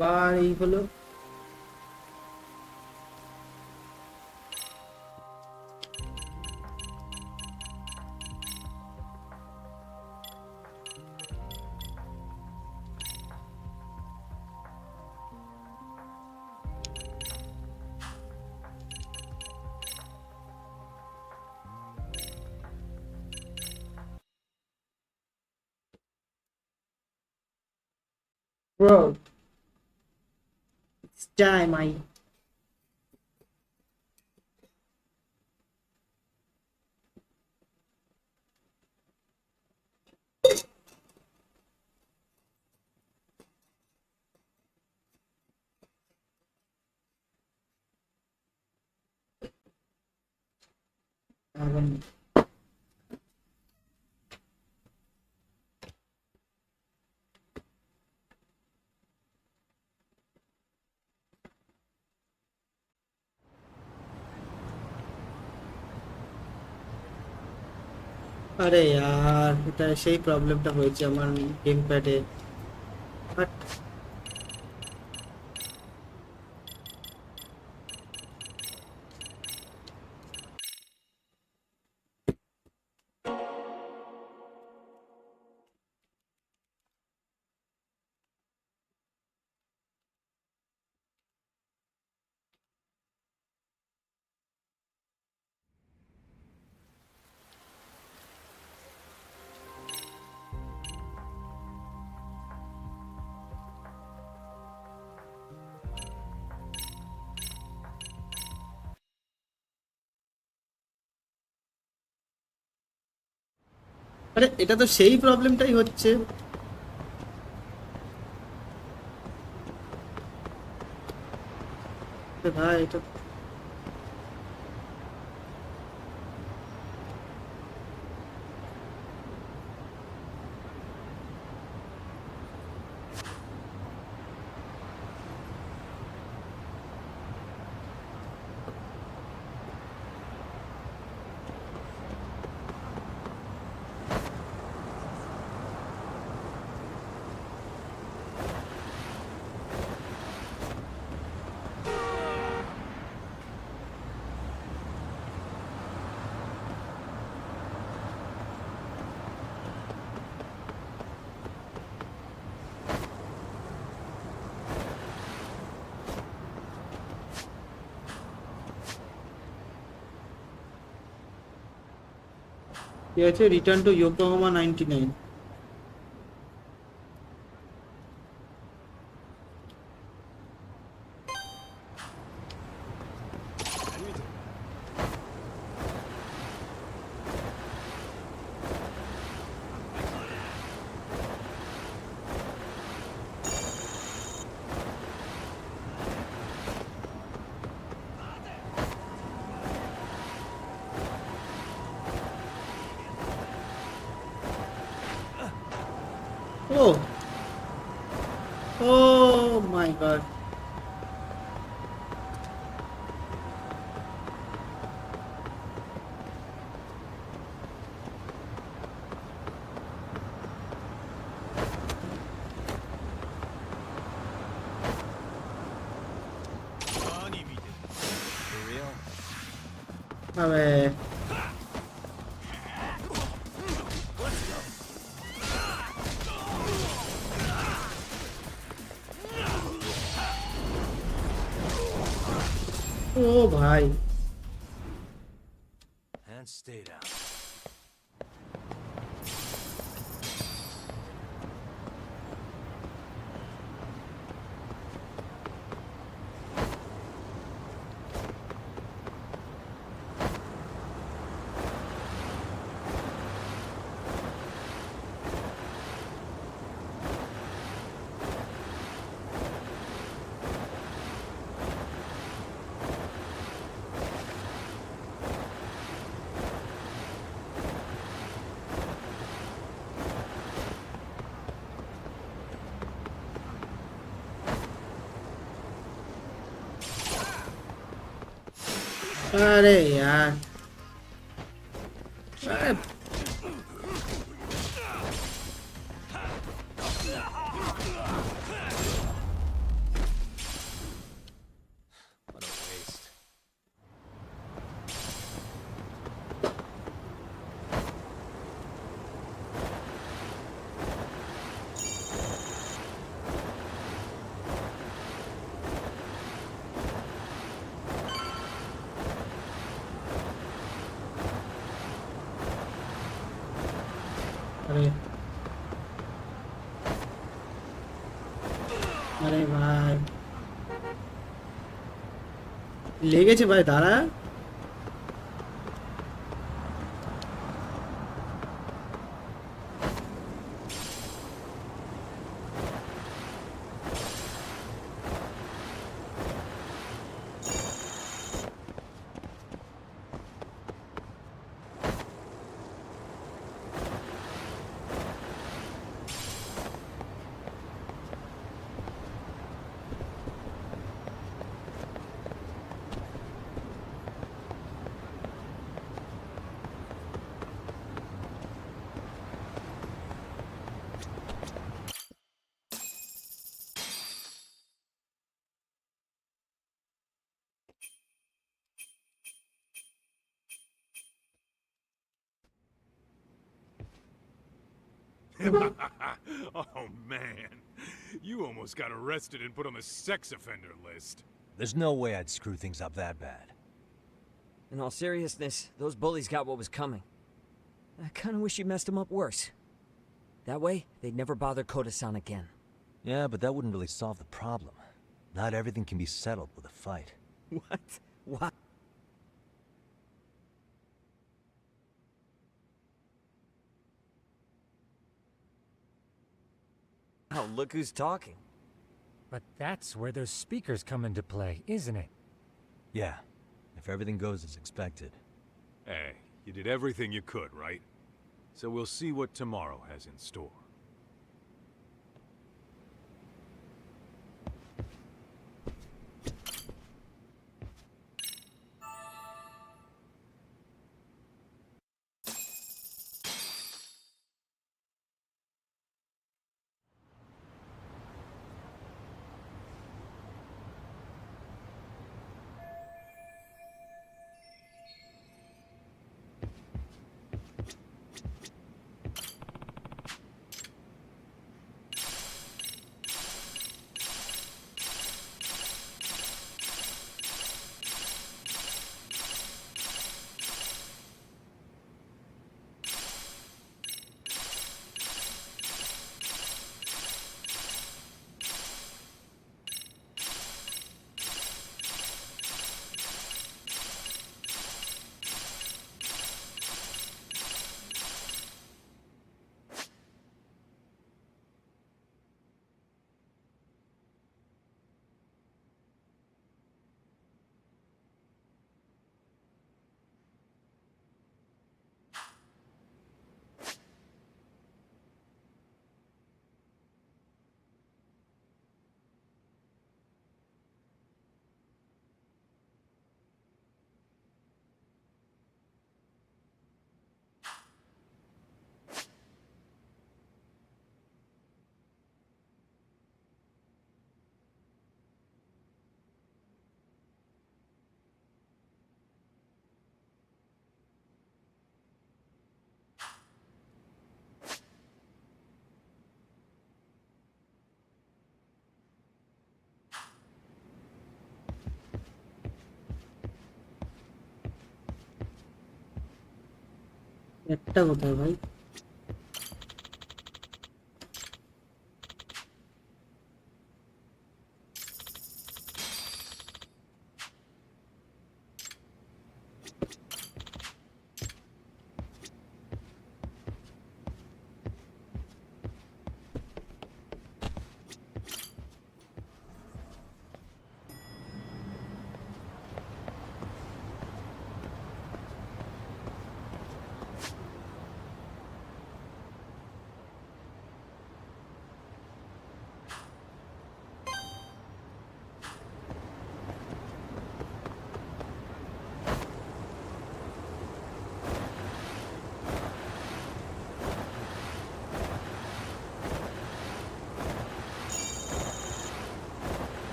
বার এই হলো। Bro, it's time I haven't. আরে यार এটা সেই প্রবলেমটা হয়েছে আমার গেম প্যাডে। বাট আরে এটা তো সেই প্রবলেমটাই হচ্ছে। আরে ভাই এটা কি আছে, return to Yokohama 99। Oh oh my God. আবে ও ভাই And stay down. আরে यार আরে আরে ভাই লেগেছে ভাই, দাঁড়া। Oh, man. You almost got arrested and put on the sex offender list. There's no way I'd screw things up that bad. In all seriousness, those bullies got what was coming. I kinda wish you messed them up worse. That way, they'd never bother Koda-san again. Yeah, but that wouldn't really solve the problem. Not everything can be settled with a fight. What? What? Oh, look who's talking. But that's where those speakers come into play, isn't it? Yeah, if everything goes as expected. Hey, you did everything you could, right? So we'll see what tomorrow has in store. একটা কোথায় ভাই?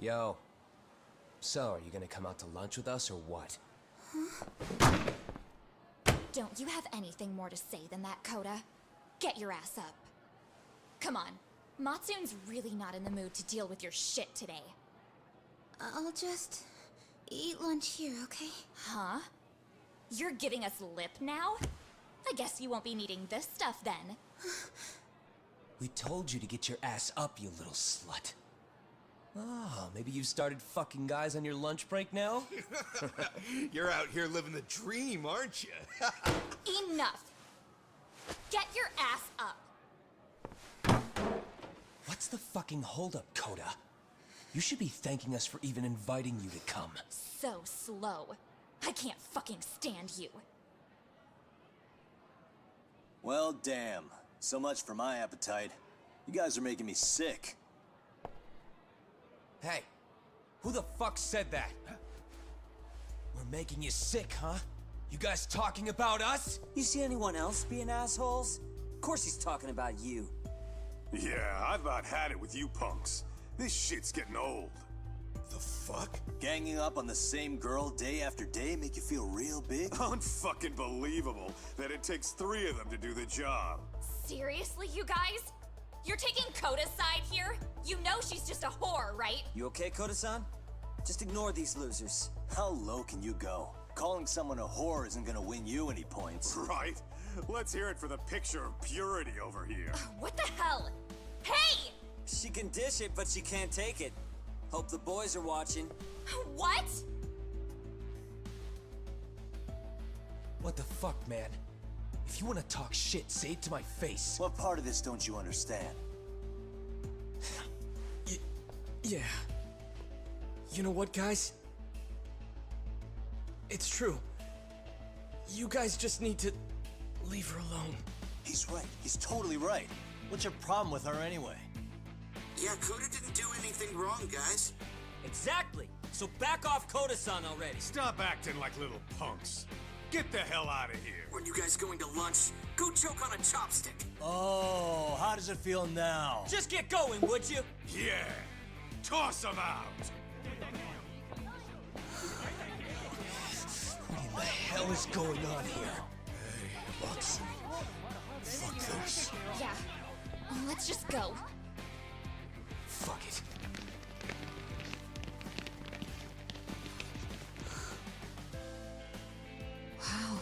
Yo. So, are you gonna come out to lunch with us or what? Don't you have anything more to say than that, Coda? Get your ass up. Come on. Matsune's really not in the mood to deal with your shit today. I'll just eat lunch here, okay? Huh? You're giving us lip now? I guess you won't be needing this stuff then. We told you to get your ass up, you little slut. Oh, maybe you've started fucking guys on your lunch break now? You're out here living the dream, aren't you? Enough! Get your ass up! What's the fucking holdup, Coda? You should be thanking us for even inviting you to come. So slow. I can't fucking stand you. Well, damn. So much for my appetite. You guys are making me sick. Hey, who the fuck said that? We're making you sick, huh? You guys talking about us? You see anyone else being assholes? Of course he's talking about you. Yeah, I've about had it with you punks. This shit's getting old. The fuck? Ganging up on the same girl day after day make you feel real big? Unfucking believable that it takes 3 of them to do the job. Seriously, you guys? You're taking Coda's side here? You know she's just a whore, right? You okay, Koda-san? Just ignore these losers. How low can you go? Calling someone a whore isn't gonna win you any points. Right? Let's hear it for the picture of purity over here. What the hell? Hey! She can dish it, but she can't take it. Hope the boys are watching. What? What the fuck, man? If you want to talk shit, say it to my face. What part of this don't you understand? Yeah. You know what, guys? It's true. You guys just need to leave her alone. He's right. He's totally right. What's your problem with her anyway? Yeah, Coda didn't do anything wrong, guys. Exactly. So back off Koda-san already. Stop acting like little punks. Get the hell out of here. When you guys going to lunch, go choke on a chopstick. Oh, how does it feel now? Just get going, would you? Yeah. Toss them out. What in the hell is going on here? Hey, Matsu. Fuck this. Yeah. Let's just go. Fuck it. Wow.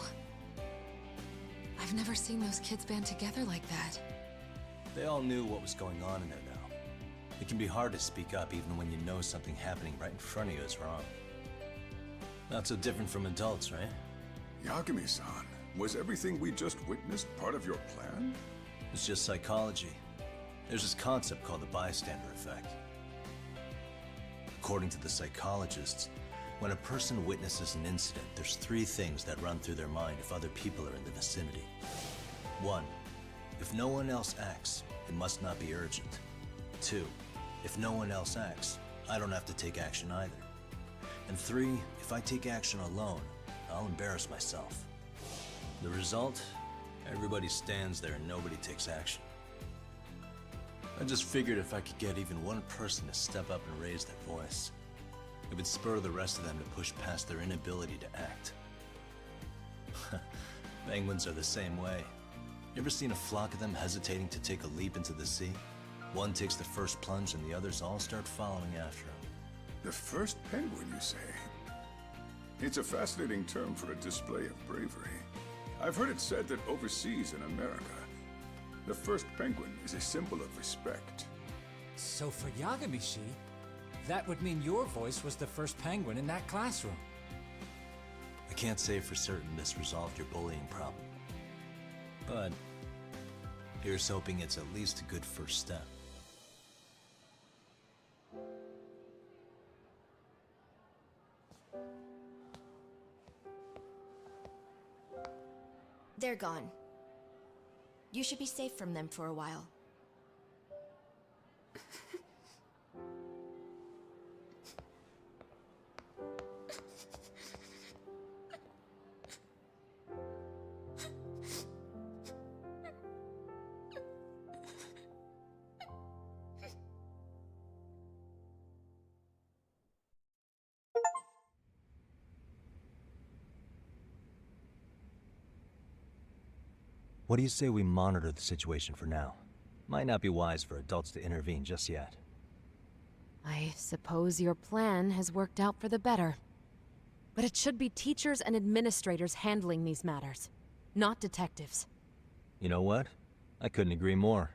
I've never seen those kids band together like that. They all knew what was going on in there now. It can be hard to speak up even when you know something happening right in front of you is wrong. Not so different from adults, right? Yagami-san, was everything we just witnessed part of your plan? It's just psychology. There's this concept called the bystander effect. According to the psychologists, when a person witnesses an incident, there's 3 things that run through their mind if other people are in the vicinity. 1, if no one else acts, it must not be urgent. 2, if no one else acts, I don't have to take action either. And 3, if I take action alone, I'll embarrass myself. The result? Everybody stands there and nobody takes action. I just figured if I could get even one person to step up and raise their voice, it would spur the rest of them to push past their inability to act. Penguins are the same way. You ever seen a flock of them hesitating to take a leap into the sea? One takes the first plunge and the others all start following after him. The first penguin, you say? It's a fascinating term for a display of bravery. I've heard it said that overseas in America, the first penguin is a symbol of respect. So for Yagami-shi, that would mean your voice was the first penguin in that classroom. I can't say for certain this resolved your bullying problem. But here's hoping it's at least a good first step. They're gone. You should be safe from them for a while. What do you say we monitor the situation for now? Might not be wise for adults to intervene just yet. I suppose your plan has worked out for the better. But it should be teachers and administrators handling these matters, not detectives. You know what? I couldn't agree more.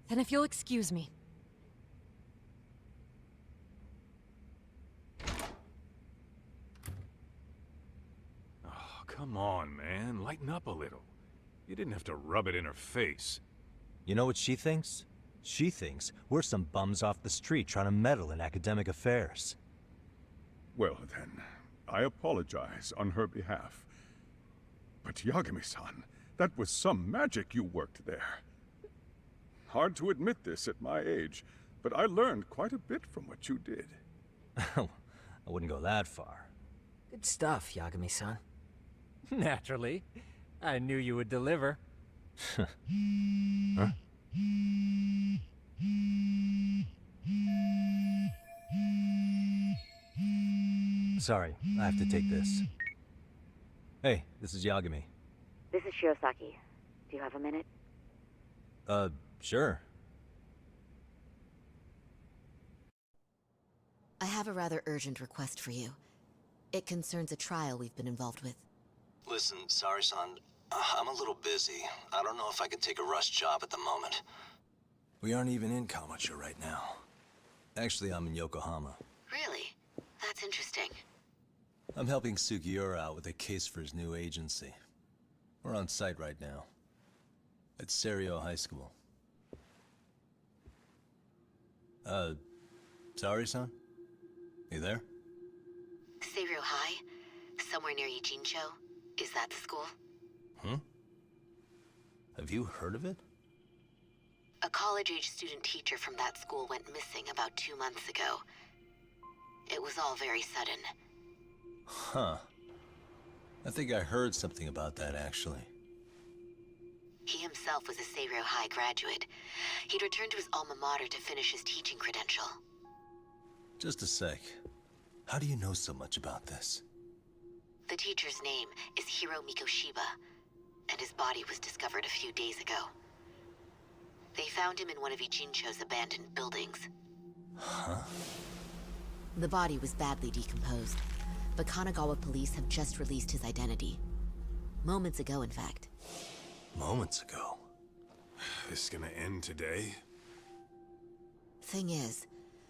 Then if you'll excuse me. Oh, come on, man. Lighten up a little. You didn't have to rub it in her face. You know what she thinks? She thinks we're some bums off the street trying to meddle in academic affairs. Well then, I apologize on her behalf. But Yagami-san, that was some magic you worked there. Hard to admit this at my age, but I learned quite a bit from what you did. I wouldn't go that far. Good stuff, Yagami-san. Naturally. I knew you would deliver. Huh? Sorry, I have to take this. Hey, this is Yagami. This is Shirosaki. Do you have a minute? Sure. I have a rather urgent request for you. It concerns a trial we've been involved with. Listen, sorry-san, I'm a little busy. I don't know if I can take a rush job at the moment. We aren't even in Kamucha right now. Actually, I'm in Yokohama. Really? That's interesting. I'm helping Sugiura out with a case for his new agency. We're on site right now. At Serio High School. Sorry-san? You there? Seiro High? Somewhere near Ijincho? Is that the school? Have you heard of it? A college-age student teacher from that school went missing about 2 months ago. It was all very sudden. Huh. I think I heard something about that, actually. He himself was a Seiro High graduate. He'd returned to his alma mater to finish his teaching credential. Just a sec. How do you know so much about this? The teacher's name is Hiro Mikoshiba, and his body was discovered a few days ago. They found him in one of Ijincho's abandoned buildings. Huh? The body was badly decomposed, but Kanagawa police have just released his identity. Moments ago, in fact. Moments ago? This is gonna end today? Thing is,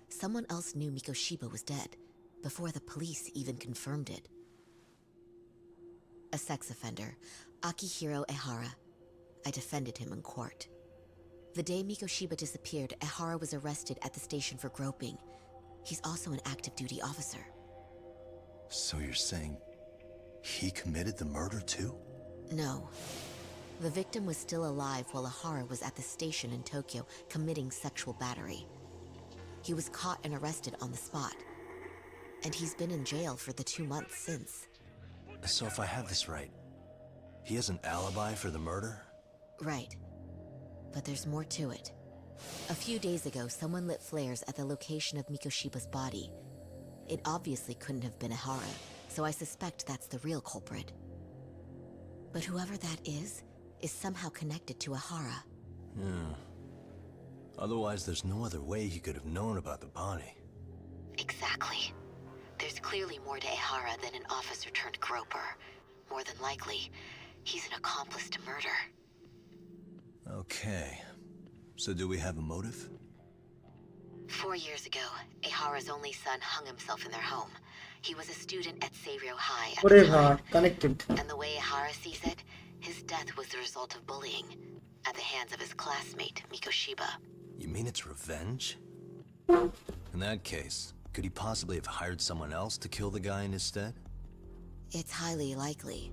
someone else knew Mikoshiba was dead, before the police even confirmed it. A sex offender, Akihiro Ehara. I defended him in court. The day Mikoshiba disappeared, Ehara was arrested at the station for groping. He's also an active duty officer. So you're saying he committed the murder too? No. The victim was still alive while Ehara was at the station in Tokyo committing sexual battery. He was caught and arrested on the spot. And he's been in jail for the 2 months since. So if I have this right, he has an alibi for the murder? Right. But there's more to it. A few days ago, someone lit flares at the location of Mikoshiba's body. It obviously couldn't have been Ehara, so I suspect that's the real culprit. But whoever that is somehow connected to Ehara. Otherwise, there's no other way he could have known about the body. Exactly. There's clearly more to Ehara than an officer turned groper. More than likely, he's an accomplice to murder. Okay. So do we have a motive? 4 years ago, Ehara's only son hung himself in their home. He was a student at Seiro High at the time. Connected. And the way Ehara sees it, his death was the result of bullying at the hands of his classmate, Mikoshiba. You mean it's revenge? In that case, could he possibly have hired someone else to kill the guy in his stead? It's highly likely.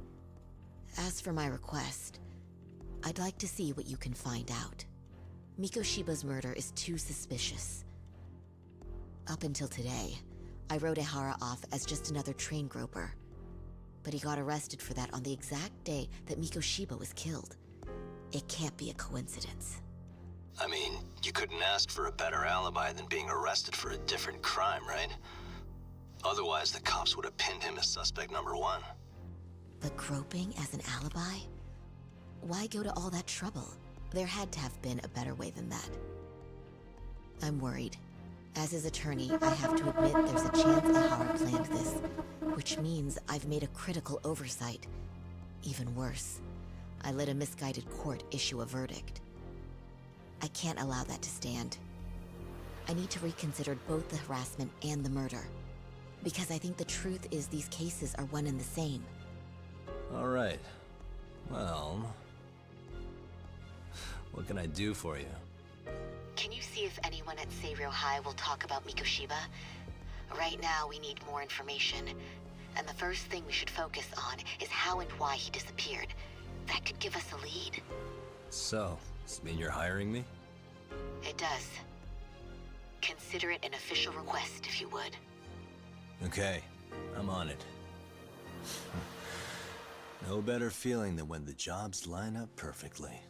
As for my request, I'd like to see what you can find out. Mikoshiba's murder is too suspicious. Up until today, I wrote Ehara off as just another train groper. But he got arrested for that on the exact day that Mikoshiba was killed. It can't be a coincidence. I mean, you couldn't ask for a better alibi than being arrested for a different crime, right? Otherwise, the cops would have pinned him as suspect number 1. But groping as an alibi? Why go to all that trouble? There had to have been a better way than that. I'm worried. As his attorney, I have to admit there's a chance Ehara planned this, which means I've made a critical oversight. Even worse, I let a misguided court issue a verdict. I can't allow that to stand. I need to reconsider both the harassment and the murder, because I think the truth is these cases are one and the same. All right. Well, what can I do for you? Can you see if anyone at Seiryō High will talk about Mikoshiba? Right now, we need more information. And the first thing we should focus on is how and why he disappeared. That could give us a lead. So, does this mean you're hiring me? It does. Consider it an official request, if you would. Okay, I'm on it. No better feeling than when the jobs line up perfectly.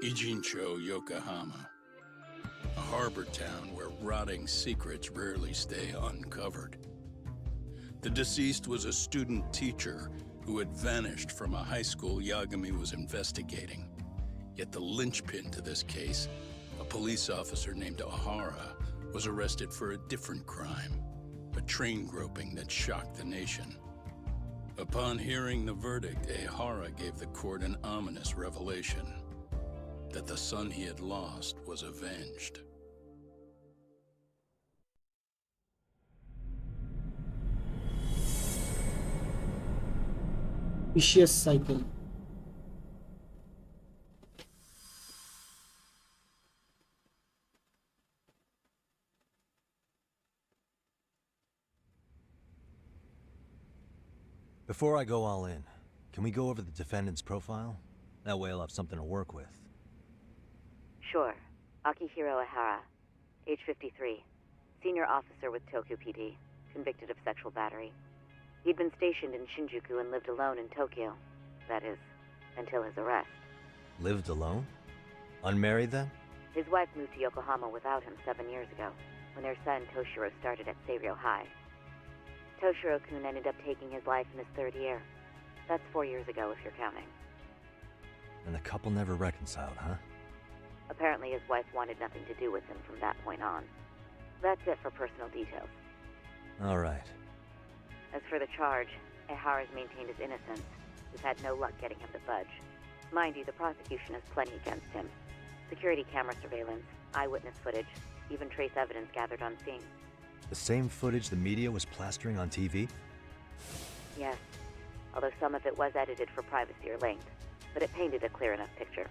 Ijincho, Yokohama. A harbor town where rotting secrets rarely stay uncovered. The deceased was a student teacher who had vanished from a high school Yagami was investigating. Yet the linchpin to this case, a police officer named Ehara, was arrested for a different crime, a train groping that shocked the nation. Upon hearing the verdict, Ehara gave the court an ominous revelation. That the son he had lost was avenged. Vicious cycle. Before I go all in, can we go over the defendant's profile? That way I'll have something to work with. Sure. Akihiro Ehara, age 53, senior officer with Tokyo PD, convicted of sexual battery. He'd been stationed in Shinjuku and lived alone in Tokyo. That is, until his arrest. Lived alone? Unmarried then? His wife moved to Yokohama without him 7 years ago, when their son Toshiro started at Seiryō High. Toshiro-kun ended up taking his life in his third year. That's 4 years ago, if you're counting. And the couple never reconciled, huh? Apparently his wife wanted nothing to do with him from that point on. That's it for personal details. All right. As for the charge, Ehara's maintained his innocence. We've had no luck getting him to budge. Mind you, the prosecution has plenty against him. Security camera surveillance, eyewitness footage, even trace evidence gathered on scene. The same footage the media was plastering on TV? Yes, although some of it was edited for privacy or length, but it painted a clear enough picture.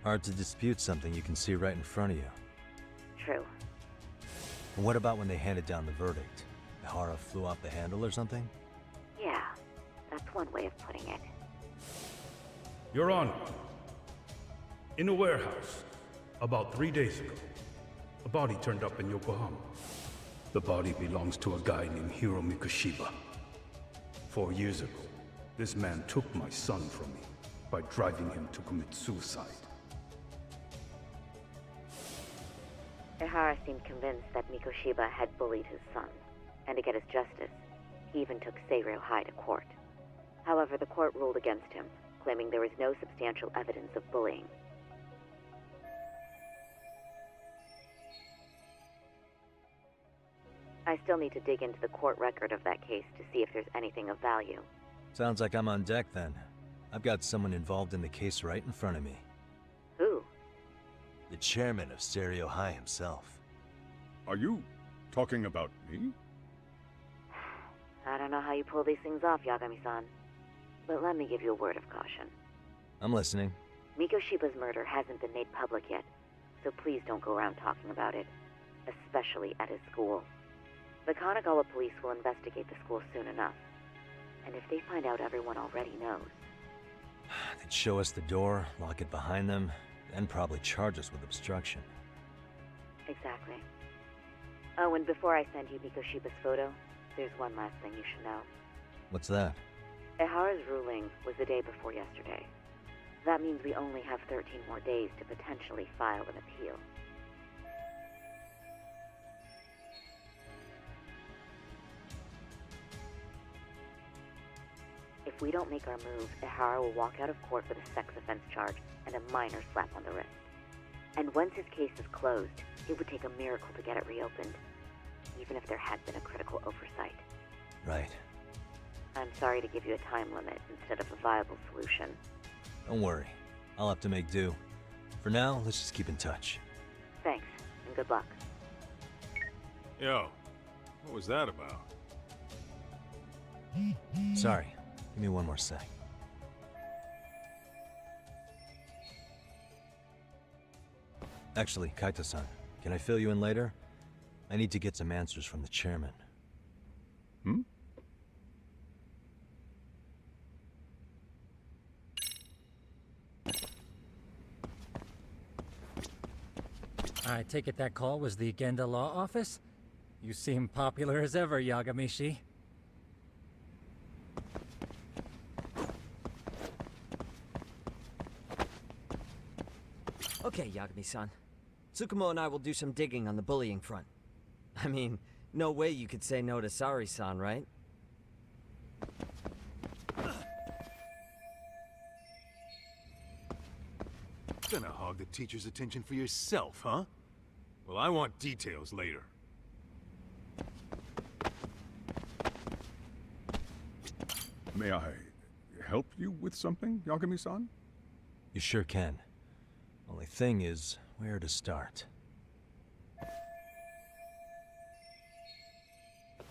Hard to dispute something you can see right in front of you. True. And what about when they handed down the verdict? Ehara flew off the handle or something? Yeah, that's one way of putting it. Your Honor, in a warehouse, about 3 days ago, a body turned up in Yokohama. The body belongs to a guy named Hiro Mikoshiba. 4 years ago, this man took my son from me by driving him to commit suicide. Ehara seemed convinced that Mikoshiba had bullied his son, and to get his justice, he even took Seiryō High to court. However, the court ruled against him, claiming there was no substantial evidence of bullying. I still need to dig into the court record of that case to see if there's anything of value. Sounds like I'm on deck then. I've got someone involved in the case right in front of me. Who? The chairman of Seiryō High himself. Are you talking about me? I don't know how you pull these things off, Yagami-san. But let me give you a word of caution. I'm listening. Mikoshiba's murder hasn't been made public yet, so please don't go around talking about it. Especially at his school. The Kanagawa police will investigate the school soon enough. And if they find out everyone already knows... They'd show us the door, lock it behind them, then probably charge us with obstruction. Exactly. Oh, and before I send you Mikoshiba's photo, there's one last thing you should know. What's that? Ehara's ruling was the day before yesterday. That means we only have 13 more days to potentially file an appeal. If we don't make our move, Ehara will walk out of court with a sex offense charge and a minor slap on the wrist. And once his case is closed, it would take a miracle to get it reopened, even if there had been a critical oversight. Right. I'm sorry to give you a time limit instead of a viable solution. Don't worry. I'll have to make do. For now, let's just keep in touch. Thanks, and good luck. Yo, what was that about? Sorry. Give me one more sec. Actually, Kaito-san, can I fill you in later? I need to get some answers from the chairman. Hmm? I take it that call was the Genda Law Office? You seem popular as ever, Yagamishi. Okay, Yagami-san. Tsukumo and I will do some digging on the bullying front. I mean, no way you could say no to Sari-san, right? Gonna hog the teacher's attention for yourself, huh? Well, I want details later. May I help you with something, Yagami-san? You sure can. Only thing is, where to start?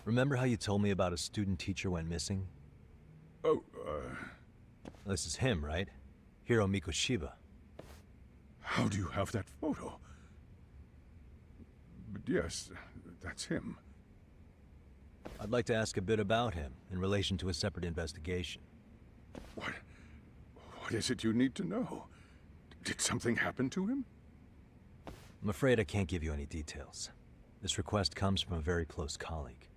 Remember how you told me about a student teacher went missing? Oh, This is him, right? Hiro Mikoshiba. How do you have that photo? But yes, that's him. I'd like to ask a bit about him in relation to a separate investigation. What is it you need to know? Did something happen to him? I'm afraid I can't give you any details. This request comes from a very close colleague.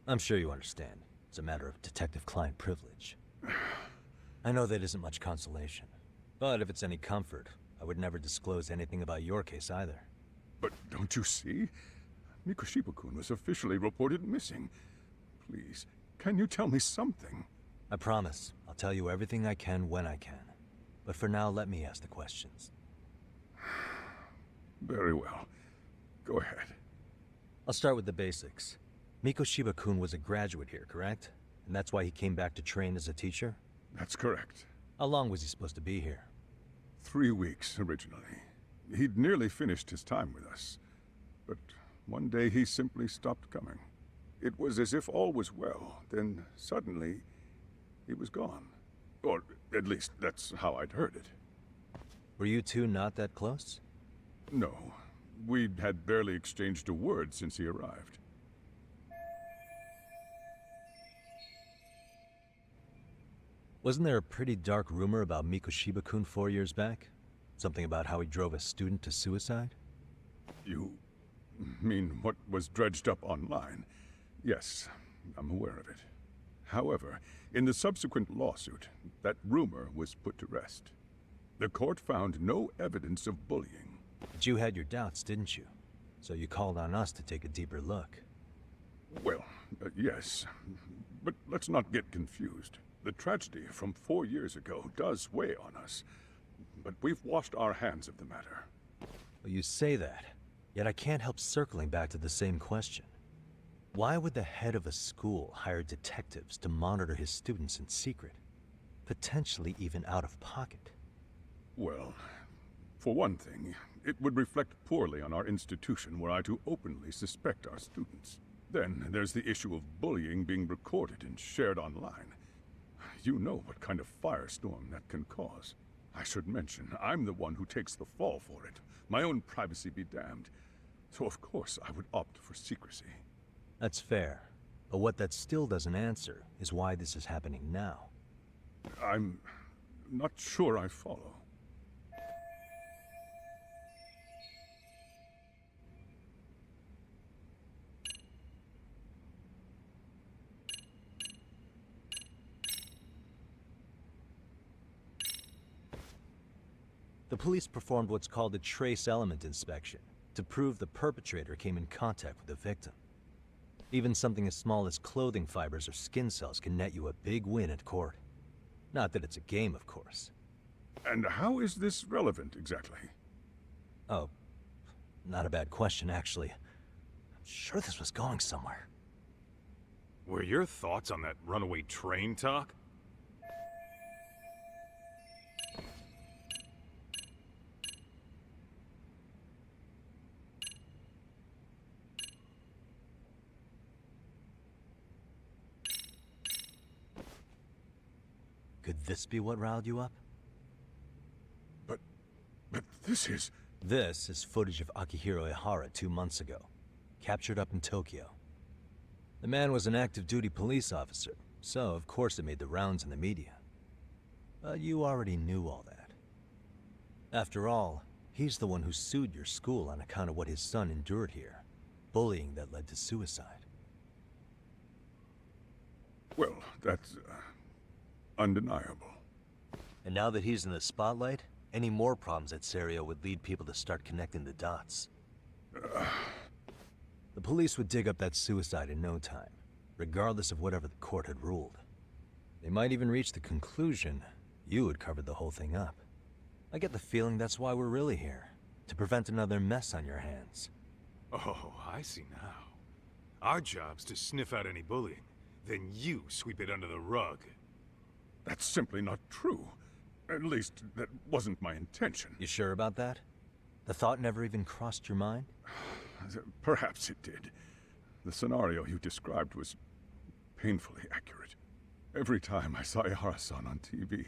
I'm sure you understand. It's a matter of detective-client privilege. I know that isn't much consolation. But if it's any comfort, I would never disclose anything about your case either. But don't you see? Mikoshiba-kun was officially reported missing. Please, can you tell me something? I promise. I'll tell you everything I can when I can. But for now, let me ask the questions. Very well. Go ahead. I'll start with the basics. Mikoshiba-kun was a graduate here, correct? And that's why he came back to train as a teacher? That's correct. How long was he supposed to be here? 3 weeks, originally. He'd nearly finished his time with us. But one day he simply stopped coming. It was as if all was well, then suddenly he was gone. Or at least that's how I'd heard it. Were you two not that close? No. We'd had barely exchanged a word since he arrived. Wasn't there a pretty dark rumor about Mikoshiba-kun 4 years back? Something about how he drove a student to suicide? You mean what was dredged up online? Yes, I'm aware of it. However, in the subsequent lawsuit, that rumor was put to rest. The court found no evidence of bullying. But you had your doubts, didn't you? So you called on us to take a deeper look. Well, yes. But let's not get confused. The tragedy from 4 years ago does weigh on us. But we've washed our hands of the matter. Well, you say that, yet I can't help circling back to the same question. Why would the head of a school hire detectives to monitor his students in secret? Potentially even out of pocket. Well, for one thing, it would reflect poorly on our institution were I to openly suspect our students. Then there's the issue of bullying being recorded and shared online. You know what kind of firestorm that can cause. I should mention, I'm the one who takes the fall for it. My own privacy be damned. So of course I would opt for secrecy. That's fair. But what that still doesn't answer is why this is happening now. I'm not sure I follow. The police performed what's called a trace element inspection to prove the perpetrator came in contact with the victim. Even something as small as clothing fibers or skin cells can net you a big win at court. Not that it's a game, of course. And how is this relevant, exactly? Oh, not a bad question, actually. I'm sure this was going somewhere. Were your thoughts on that runaway train talk? Could this be what riled you up? But this is... This is footage of Akihiro Ihara 2 months ago, captured up in Tokyo. The man was an active duty police officer, so of course it made the rounds in the media. But you already knew all that. After all, he's the one who sued your school on account of what his son endured here, bullying that led to suicide. Well, that's undeniable. And now that he's in the spotlight, any more problems at Serio would lead people to start connecting the dots. The police would dig up that suicide in no time, regardless of whatever the court had ruled. They might even reach the conclusion you had covered the whole thing up. I get the feeling that's why we're really here, to prevent another mess on your hands. Oh, I see now. Our job's to sniff out any bullying, then you sweep it under the rug. That's simply not true. At least, that wasn't my intention. You sure about that? The thought never even crossed your mind? Perhaps it did. The scenario you described was painfully accurate. Every time I saw Ihara-san on TV,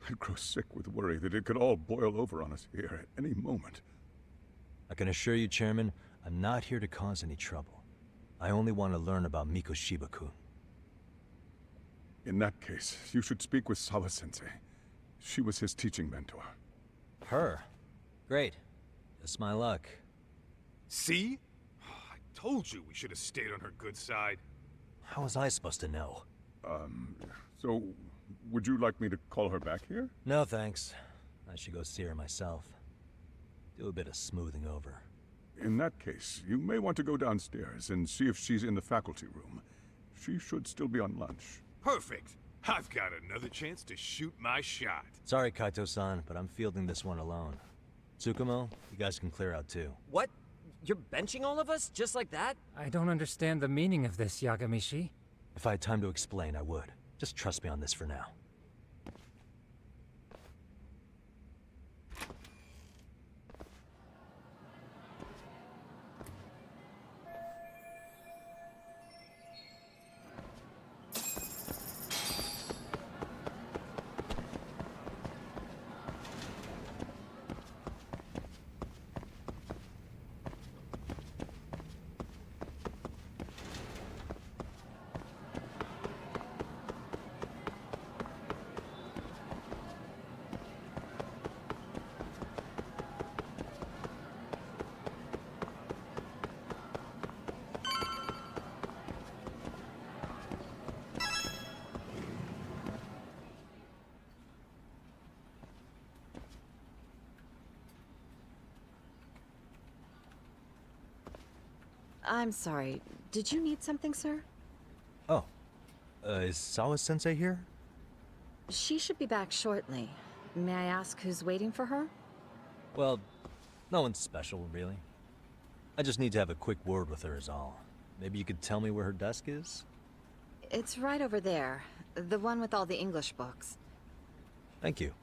I'd grow sick with worry that it could all boil over on us here at any moment. I can assure you, Chairman, I'm not here to cause any trouble. I only want to learn about Mikoshiba-kun. In that case, you should speak with Sawa-sensei. She was his teaching mentor. Her? Great. Just my luck. See? I told you we should have stayed on her good side. How was I supposed to know? So, would you like me to call her back here? No, thanks. I should go see her myself. Do a bit of smoothing over. In that case, you may want to go downstairs and see if she's in the faculty room. She should still be on lunch. Perfect. I've got another chance to shoot my shot. Sorry, Kaito-san, but I'm fielding this one alone. Tsukumo, you guys can clear out too. What? You're benching all of us? Just like that? I don't understand the meaning of this, Yagamishi. If I had time to explain, I would. Just trust me on this for now. I'm sorry. Did you need something, sir? Oh. Is Sawa-sensei here? She should be back shortly. May I ask who's waiting for her? Well, no one's special, really. I just need to have a quick word with her is all. Maybe you could tell me where her desk is? It's right over there. The one with all the English books. Thank you.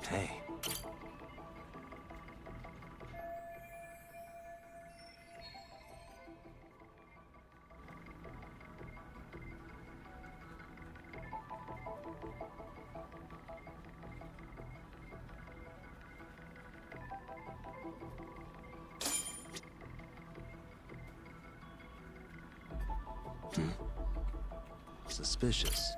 Hey. Suspicious.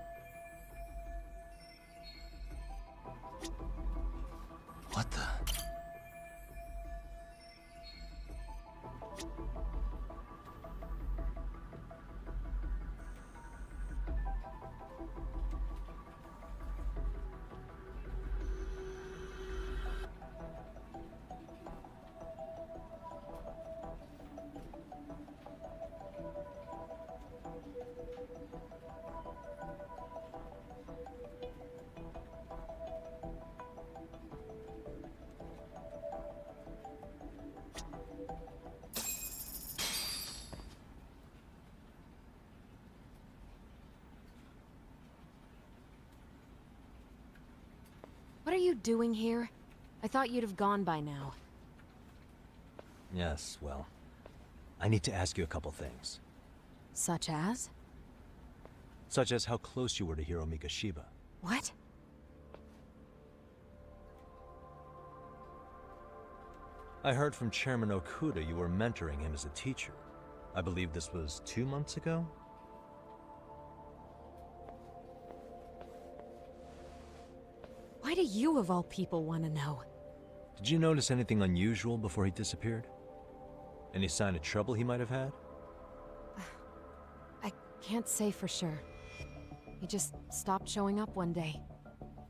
you doing here? I thought you'd have gone by now. Yes, well, I need to ask you a couple things. Such as? Such as how close you were to Hiro Mikoshiba. What? I heard from Chairman Okuda you were mentoring him as a teacher. I believe this was 2 months ago? Why do you, of all people, want to know? Did you notice anything unusual before he disappeared? Any sign of trouble he might have had? I can't say for sure. He just stopped showing up one day.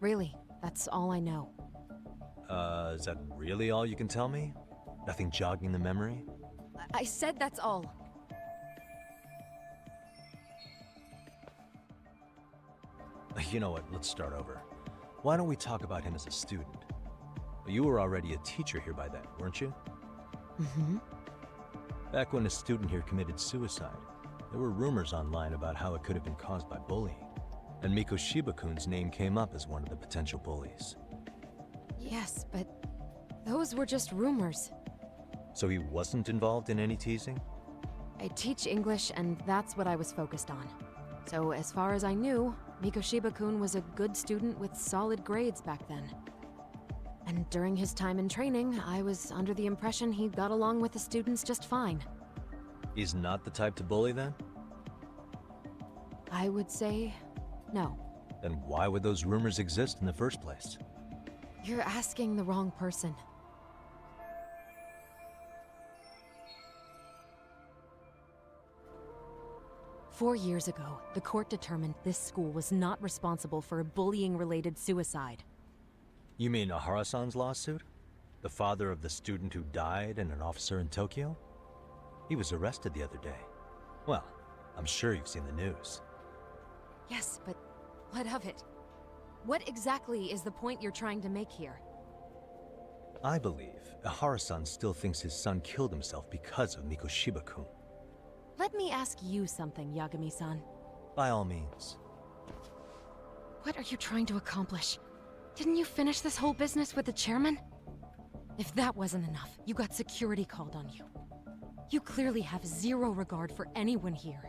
Really, that's all I know. Is that really all you can tell me? Nothing jogging the memory? I said that's all. You know what, let's start over. Why don't we talk about him as a student? You were already a teacher here by then, weren't you? Mm-hmm. Back when a student here committed suicide, there were rumors online about how it could have been caused by bullying. And Mikoshiba-kun's name came up as one of the potential bullies. Yes, but those were just rumors. So he wasn't involved in any teasing? I teach English, and that's what I was focused on. So as far as I knew, Mikoshiba-kun was a good student with solid grades back then. And during his time in training, I was under the impression he got along with the students just fine. He's not the type to bully then? I would say no. Then why would those rumors exist in the first place? You're asking the wrong person. Four years ago, the court determined this school was not responsible for a bullying-related suicide. You mean Ahara-san's lawsuit? The father of the student who died and an officer in Tokyo? He was arrested the other day. Well, I'm sure you've seen the news. Yes, but what of it? What exactly is the point you're trying to make here? I believe Ahara-san still thinks his son killed himself because of Mikoshiba-kun. Let me ask you something, Yagami-san. By all means. What are you trying to accomplish? Didn't you finish this whole business with the chairman? If that wasn't enough, you got security called on you. You clearly have zero regard for anyone here.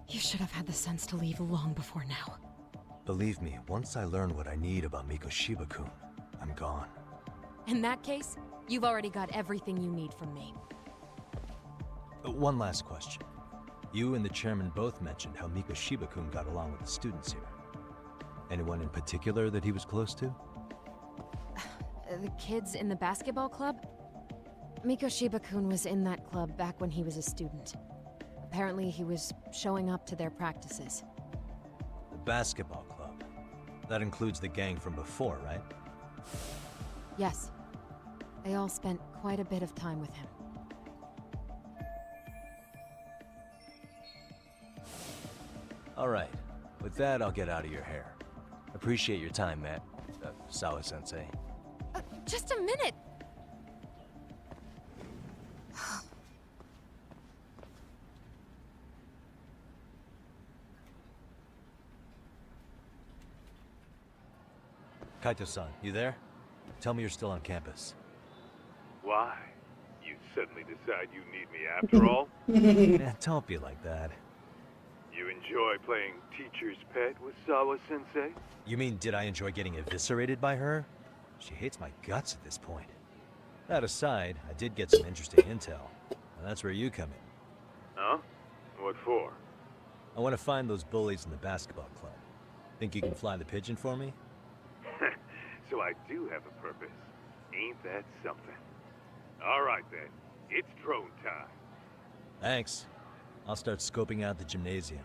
You should have had the sense to leave long before now. Believe me, once I learn what I need about Mikoshiba-kun, I'm gone. In that case, you've already got everything you need from me. One last question. You and the chairman both mentioned how Mikoshiba-kun got along with the students here. Anyone in particular that he was close to? The kids in the basketball club? Mikoshiba-kun was in that club back when he was a student. Apparently he was showing up to their practices. The basketball club. That includes the gang from before, right? Yes. They all spent quite a bit of time with him. Alright. With that, I'll get out of your hair. Appreciate your time, Matt. Sawa-sensei. Just a minute! Kaito-san, you there? Tell me you're still on campus. Why? You suddenly decide you need me after all? Man, don't be like that. You enjoy playing teacher's pet with Sawa-sensei? You mean, did I enjoy getting eviscerated by her? She hates my guts at this point. That aside, I did get some interesting intel, and that's where you come in. Huh? What for? I want to find those bullies in the basketball club. Think you can fly the pigeon for me? So I do have a purpose. Ain't that something? All right then, it's drone time. Thanks. I'll start scoping out the gymnasium.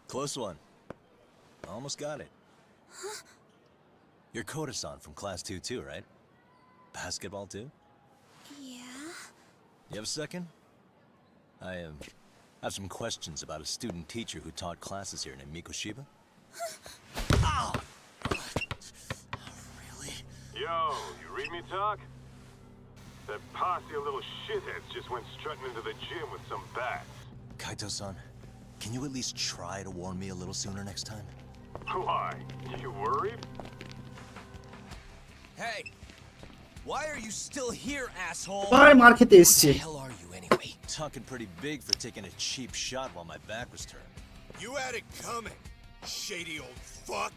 Close one. Almost got it. Huh? You're Koda-san from Class 2 too, right? Basketball too? Yeah? You have a second? I have some questions about a student teacher who taught classes here named Mikoshiba. Ow! Really? Yo, you read me talk? That posse of little shitheads just went strutting into the gym with some bats. Kaito-san, can you at least try to warn me a little sooner next time? Why? You worried? Hey! Why are you still here, asshole? Why am I What this? the hell are you anyway? Talking pretty big for taking a cheap shot while my back was turned. You had it coming, shady old fuck.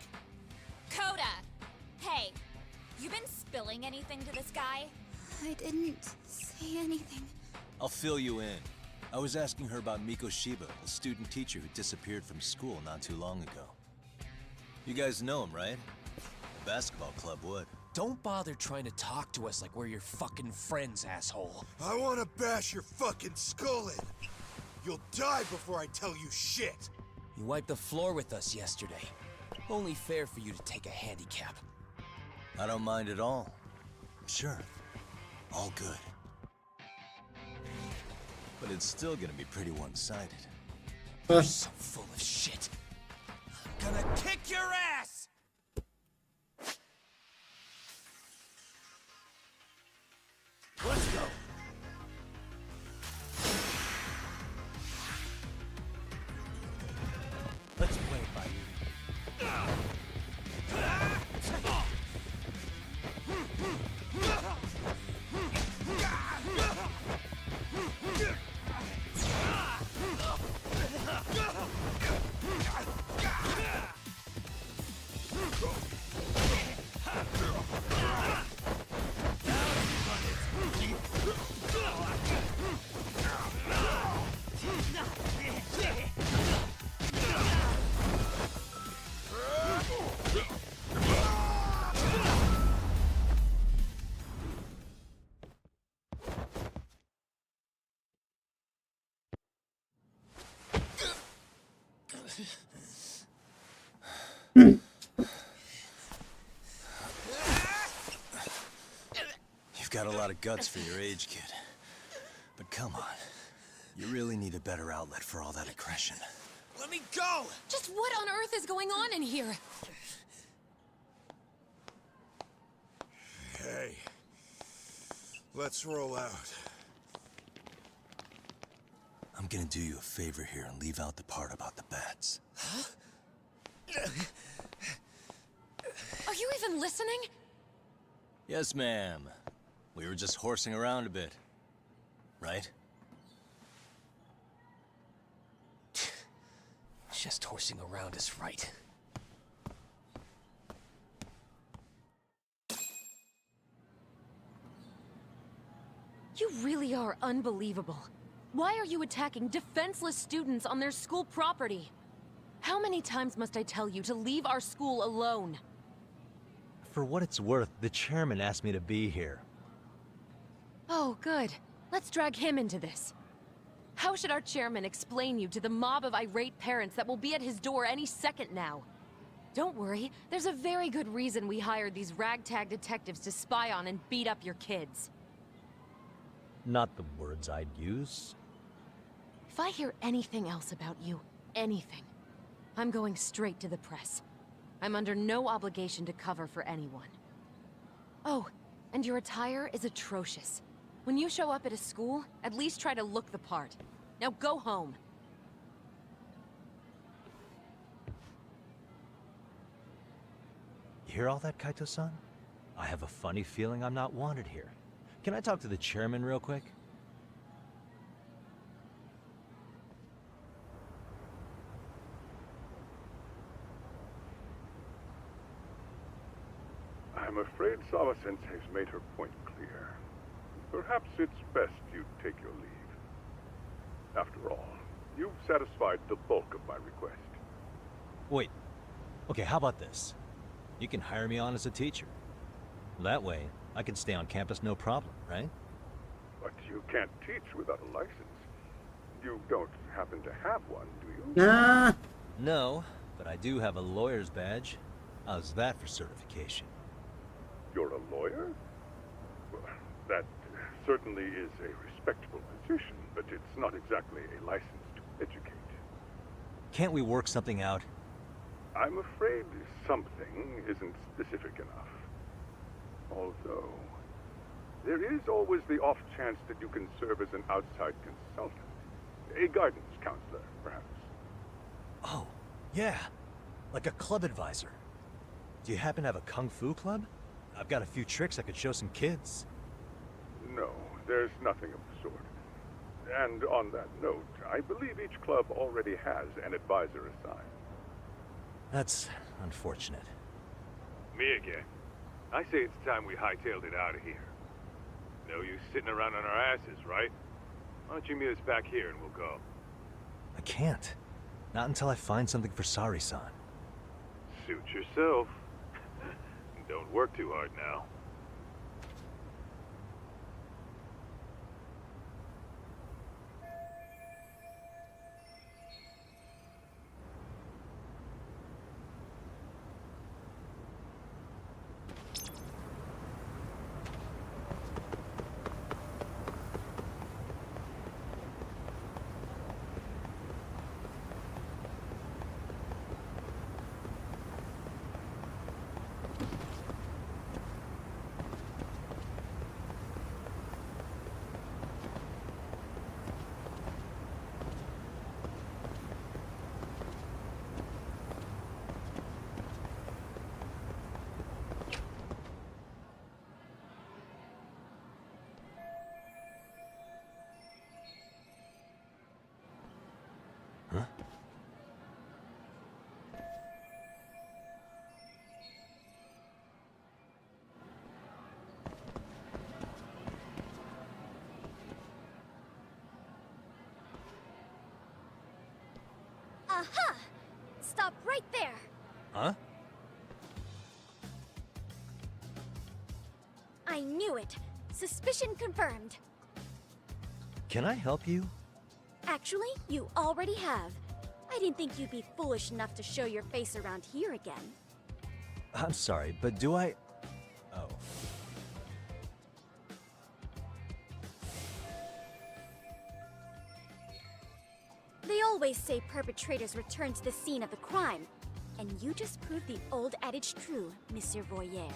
Coda! Hey, you been spilling anything to this guy? I didn't say anything. I'll fill you in. I was asking her about Mikoshiba, a student teacher who disappeared from school not too long ago. You guys know him, right? The basketball club would. Don't bother trying to talk to us like we're your fucking friends, asshole. I wanna bash your fucking skull in. You'll die before I tell you shit. You wiped the floor with us yesterday. Only fair for you to take a handicap. I don't mind at all. Sure. All good. But it's still gonna be pretty one-sided. You're so full of shit. I'm gonna kick your ass! Let's go! Let's play it by ear. You've got a lot of guts for your age, kid. But come on. You really need a better outlet for all that aggression. Let me go! Just what on earth is going on in here? Hey, let's roll out. I'm gonna do you a favor here and leave out the part about the bats. Huh? Are you even listening? Yes, ma'am. We were just horsing around a bit. Right? Just horsing around is right. You really are unbelievable. Why are you attacking defenseless students on their school property? How many times must I tell you to leave our school alone? For what it's worth, the chairman asked me to be here. Oh, good. Let's drag him into this. How should our chairman explain you to the mob of irate parents that will be at his door any second now? Don't worry, there's a very good reason we hired these ragtag detectives to spy on and beat up your kids. Not the words I'd use. If I hear anything else about you, anything, I'm going straight to the press. I'm under no obligation to cover for anyone. Oh, and your attire is atrocious. When you show up at a school, at least try to look the part. Now go home. You hear all that, Kaito-san? I have a funny feeling I'm not wanted here. Can I talk to the chairman real quick? I'm afraid Sawa-sensei's made her point clear. Perhaps it's best you take your leave. After all, you've satisfied the bulk of my request. Wait. Okay, how about this? You can hire me on as a teacher. That way, I can stay on campus no problem, right? But you can't teach without a license. You don't happen to have one, do you? No, but I do have a lawyer's badge. How's that for certification? You're a lawyer? Well, that certainly is a respectable position, but it's not exactly a license to educate. Can't we work something out? I'm afraid something isn't specific enough. Although, there is always the off chance that you can serve as an outside consultant. A guidance counselor, perhaps. Oh, yeah. Like a club advisor. Do you happen to have a kung fu club? I've got a few tricks I could show some kids. No, there's nothing of the sort. And on that note, I believe each club already has an advisor assigned. That's unfortunate. Me again. I say it's time we hightailed it out of here. No use sitting around on our asses, right? Why don't you meet us back here and we'll go? I can't. Not until I find something for Sari-san. Suit yourself. Don't work too hard now. Aha! Stop right there! Huh? I knew it! Suspicion confirmed. Can I help you? Actually, you already have. I didn't think you'd be foolish enough to show your face around here again. I'm sorry, but do I... Oh. They always say perpetrators return to the scene of the crime. And you just proved the old adage true, Monsieur Voyeur.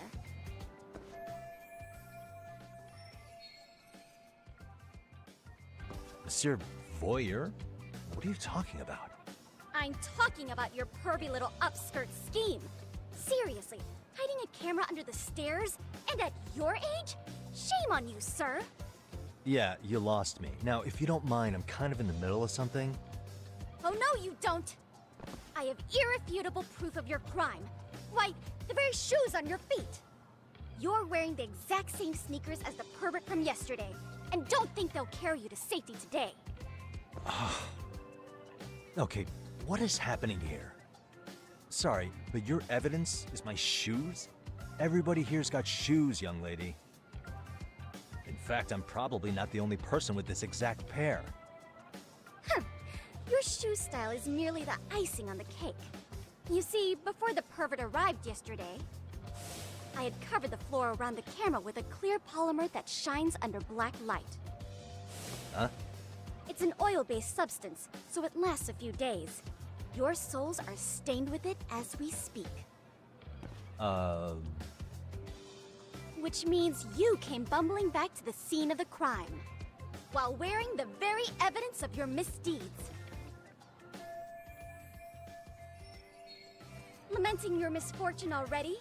Monsieur Voyeur? What are you talking about? I'm talking about your pervy little upskirt scheme. Seriously, hiding a camera under the stairs? And at your age? Shame on you, sir! Yeah, you lost me. Now, if you don't mind, I'm kind of in the middle of something. Oh no, you don't! I have irrefutable proof of your crime. Why, the very shoes on your feet! You're wearing the exact same sneakers as the pervert from yesterday, and don't think they'll carry you to safety today. Okay, what is happening here? Sorry, but your evidence is my shoes? Everybody here's got shoes, young lady. In fact, I'm probably not the only person with this exact pair. Your shoe style is merely the icing on the cake. You see, before the pervert arrived yesterday, I had covered the floor around the camera with a clear polymer that shines under black light. Huh? It's an oil-based substance, so it lasts a few days. Your soles are stained with it as we speak. Which means you came bumbling back to the scene of the crime, while wearing the very evidence of your misdeeds. Lamenting your misfortune already?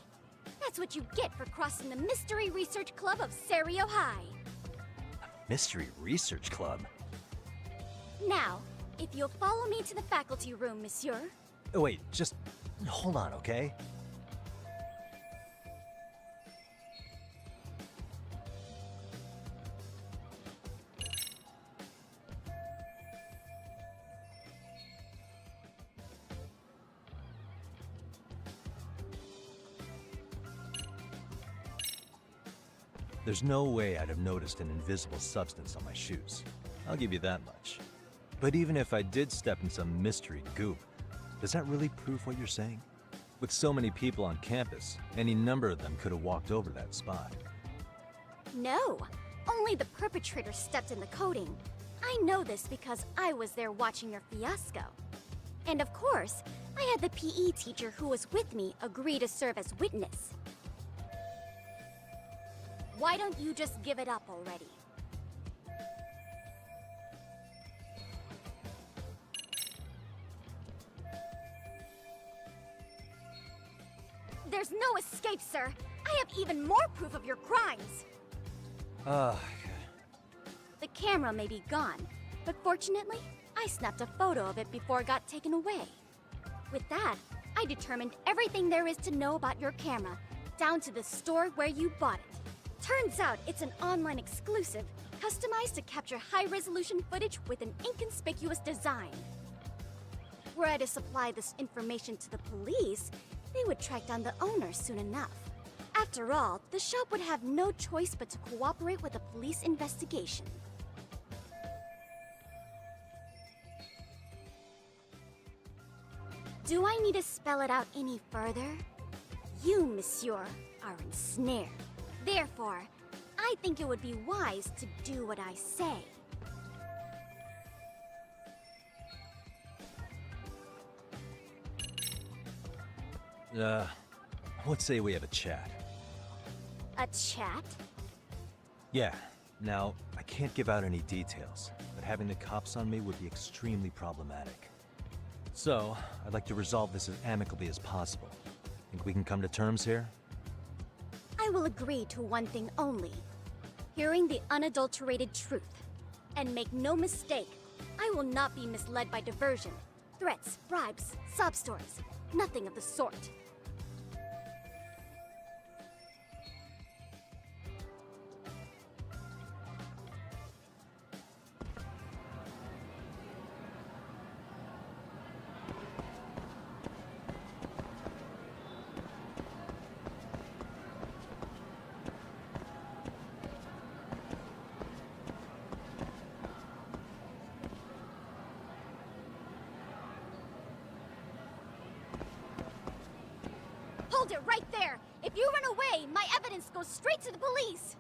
That's what you get for crossing the Mystery Research Club of Serio High. Mystery Research Club? Now, if you'll follow me to the faculty room, monsieur. Oh, wait, just hold on, okay? There's no way I'd have noticed an invisible substance on my shoes. I'll give you that much. But even if I did step in some mystery goop, Does that really prove what you're saying? With so many people on campus, any number of them could have walked over that spot. No, only the perpetrator stepped in the coding. I know this because I was there watching your fiasco. And of course, I had the PE teacher who was with me agree to serve as witness. Why don't you just give it up already? There's no escape, sir. I have even more proof of your crimes. The camera may be gone, but fortunately, I snapped a photo of it before it got taken away. With that, I determined everything there is to know about your camera, down to the store where you bought it. Turns out it's an online exclusive, customized to capture high-resolution footage with an inconspicuous design. Were I to supply this information to the police, they would track down the owner soon enough. After all, the shop would have no choice but to cooperate with the police investigation. Do I need to spell it out any further? You, monsieur, are ensnared. Therefore, I think it would be wise to do what I say. Let's say we have a chat. A chat? Yeah. Now, I can't give out any details, but having the cops on me would be extremely problematic. So, I'd like to resolve this as amicably as possible. Think we can come to terms here? I will agree to one thing only. Hearing the unadulterated truth. And make no mistake, I will not be misled by diversion, threats, bribes, sob stories. Nothing of the sort. Hold it right there! If you run away, my evidence goes straight to the police!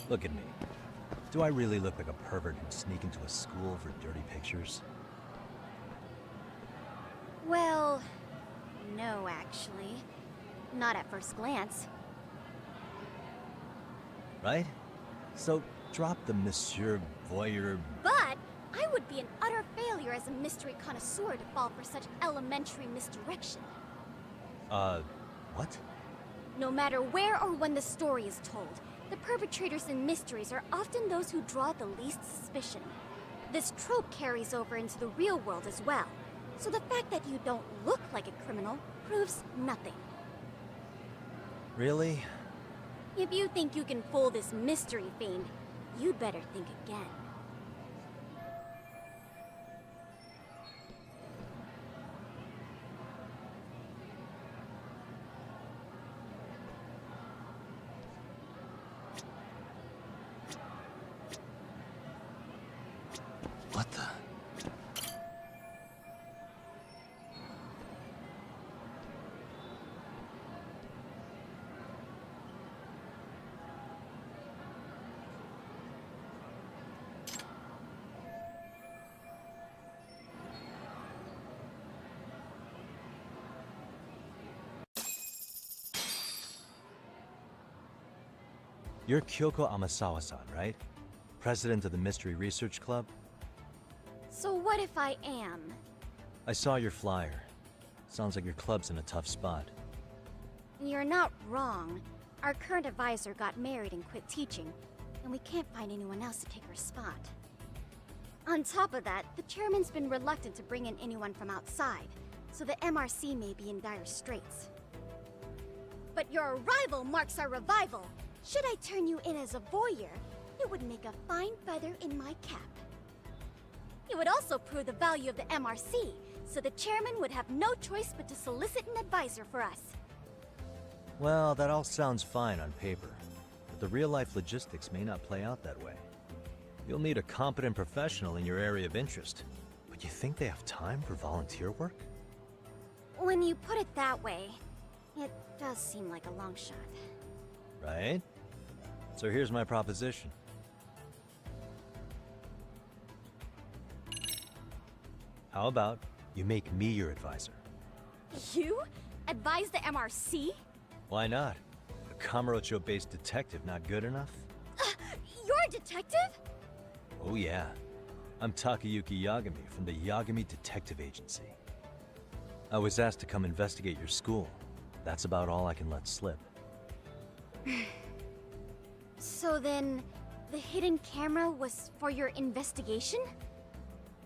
Look at me. Do I really look like a pervert who'd sneak into a school for dirty pictures? Well, no, actually. Not at first glance. Right? So, drop the Monsieur Voyeur... But I would be an utter failure as a mystery connoisseur to fall for such elementary misdirection. What? No matter where or when the story is told, the perpetrators in mysteries are often those who draw the least suspicion. This trope carries over into the real world as well. So the fact that you don't look like a criminal proves nothing. Really? If you think you can fool this mystery fiend, you'd better think again. What the... You're Kyoko Amasawa-san, right? President of the Mystery Research Club? So what if I am? I saw your flyer. Sounds like your club's in a tough spot. You're not wrong. Our current advisor got married and quit teaching, and we can't find anyone else to take her spot. On top of that, the chairman's been reluctant to bring in anyone from outside, so the MRC may be in dire straits. But your arrival marks our revival. Should I turn you in as a voyeur, it would make a fine feather in my cap. It would also prove the value of the MRC, so the chairman would have no choice but to solicit an advisor for us. Well, that all sounds fine on paper, but the real-life logistics may not play out that way. You'll need a competent professional in your area of interest, but you think they have time for volunteer work? When you put it that way, it does seem like a long shot. Right? So here's my proposition. How about you make me your advisor? You? Advise the MRC? Why not? A Kamurocho-based detective not good enough? You're a detective? Oh yeah. I'm Takayuki Yagami from the Yagami Detective Agency. I was asked to come investigate your school. That's about all I can let slip. So then, the hidden camera was for your investigation?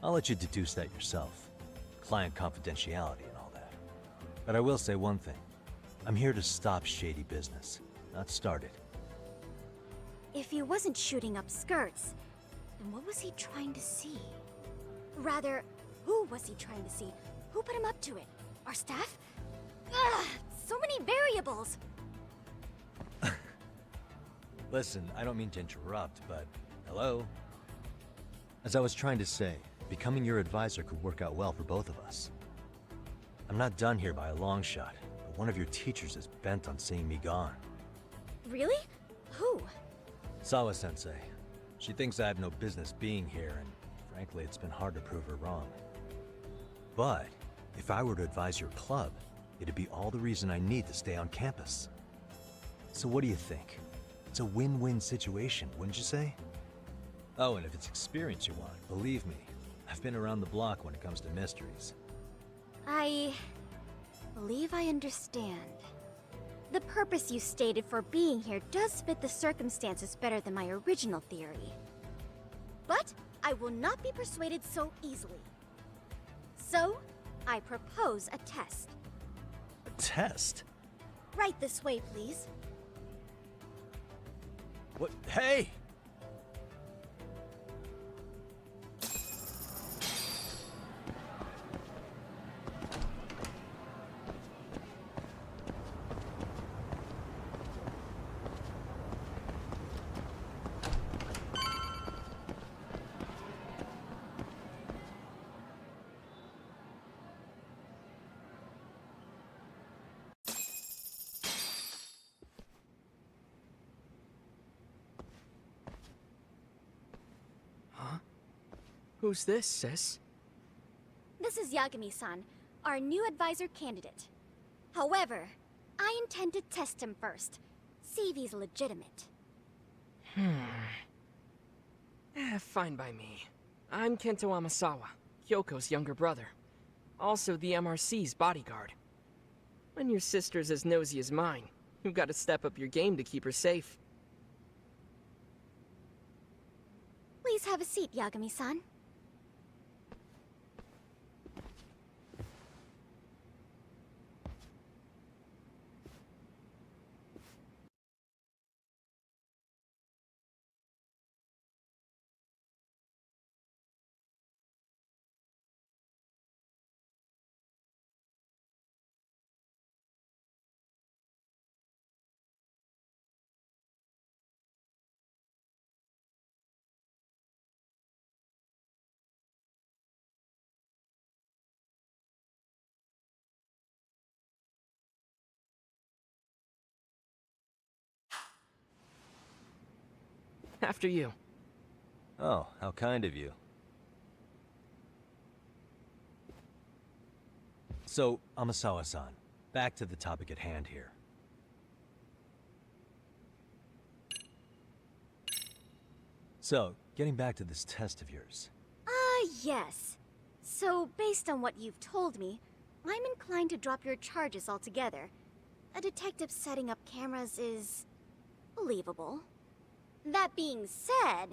I'll let you deduce that yourself. Client confidentiality and all that. But I will say one thing. I'm here to stop shady business, not start it. If he wasn't shooting up skirts, then what was he trying to see? Rather, who was he trying to see? Who put him up to it? Our staff? Ugh, so many variables! Listen, I don't mean to interrupt, but hello? As I was trying to say, becoming your advisor could work out well for both of us. I'm not done here by a long shot, but one of your teachers is bent on seeing me gone. Really? Who? Sawa-sensei. She thinks I have no business being here, and frankly, it's been hard to prove her wrong. But if I were to advise your club, it'd be all the reason I need to stay on campus. So what do you think? It's a win-win situation, wouldn't you say? Oh, and if it's experience you want, believe me, I've been around the block when it comes to mysteries. I believe I understand. The purpose you stated for being here does fit the circumstances better than my original theory. But I will not be persuaded so easily. So, I propose a test. A test? Right this way, please. What? Hey! Who's this, sis? This is Yagami-san, our new advisor candidate. However, I intend to test him first. See if he's legitimate. Fine by me. I'm Kento Amasawa, Kyoko's younger brother. Also the MRC's bodyguard. When your sister's as nosy as mine, you've got to step up your game to keep her safe. Please have a seat, Yagami-san. After you. Oh, how kind of you. So, Amasawa-san, back to the topic at hand here. So, getting back to this test of yours. Yes. So, based on what you've told me, I'm inclined to drop your charges altogether. A detective setting up cameras is believable. That being said,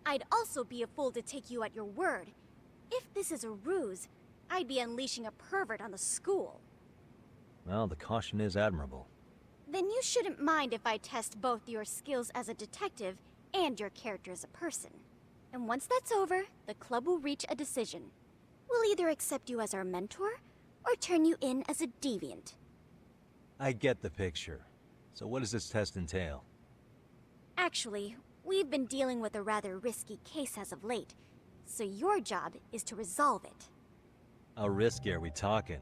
I'd also be a fool to take you at your word. If this is a ruse, I'd be unleashing a pervert on the school. Well, the caution is admirable. Then you shouldn't mind if I test both your skills as a detective and your character as a person. And once that's over, the club will reach a decision. We'll either accept you as our mentor, or turn you in as a deviant. I get the picture. So what does this test entail? Actually, we've been dealing with a rather risky case as of late, so your job is to resolve it. How risky are we talking?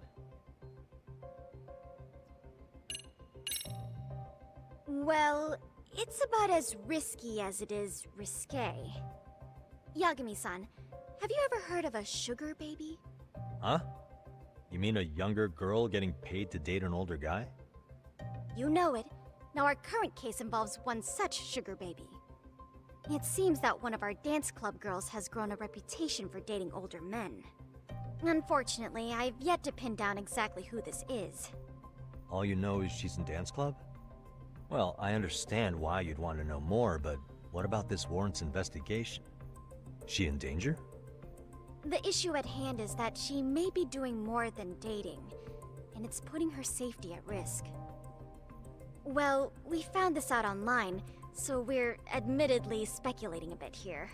Well, it's about as risky as it is risque. Yagami-san, have you ever heard of a sugar baby? Huh? You mean a younger girl getting paid to date an older guy? You know it. Now our current case involves one such sugar baby. It seems that one of our dance club girls has grown a reputation for dating older men. Unfortunately, I've yet to pin down exactly who this is. All you know is she's in dance club? Well, I understand why you'd want to know more, but what about this warrants investigation? She in danger? The issue at hand is that she may be doing more than dating, and it's putting her safety at risk. Well, we found this out online, so we're admittedly speculating a bit here.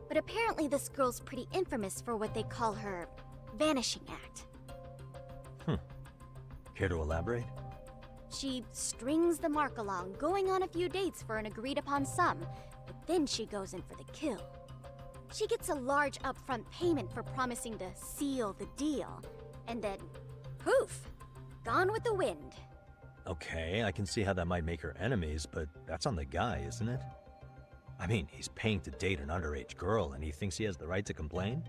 But apparently this girl's pretty infamous for what they call her vanishing act. Care to elaborate? She strings the mark along, going on a few dates for an agreed-upon sum, but then she goes in for the kill. She gets a large upfront payment for promising to seal the deal, and then, poof, gone with the wind. Okay, I can see how that might make her enemies, but that's on the guy, isn't it? I mean, he's paying to date an underage girl, and he thinks he has the right to complain?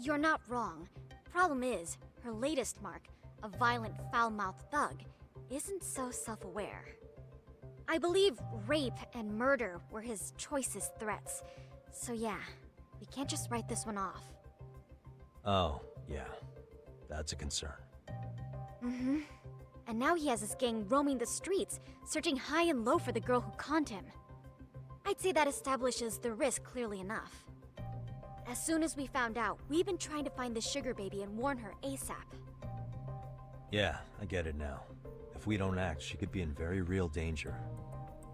You're not wrong. Problem is, her latest mark, a violent, foul-mouthed thug, isn't so self-aware. I believe rape and murder were his choicest threats. So yeah, we can't just write this one off. Oh, yeah. That's a concern. Mm-hmm. And now he has his gang roaming the streets, searching high and low for the girl who conned him. I'd say that establishes the risk clearly enough. As soon as we found out, we've been trying to find the sugar baby and warn her ASAP. Yeah, I get it now. If we don't act, she could be in very real danger.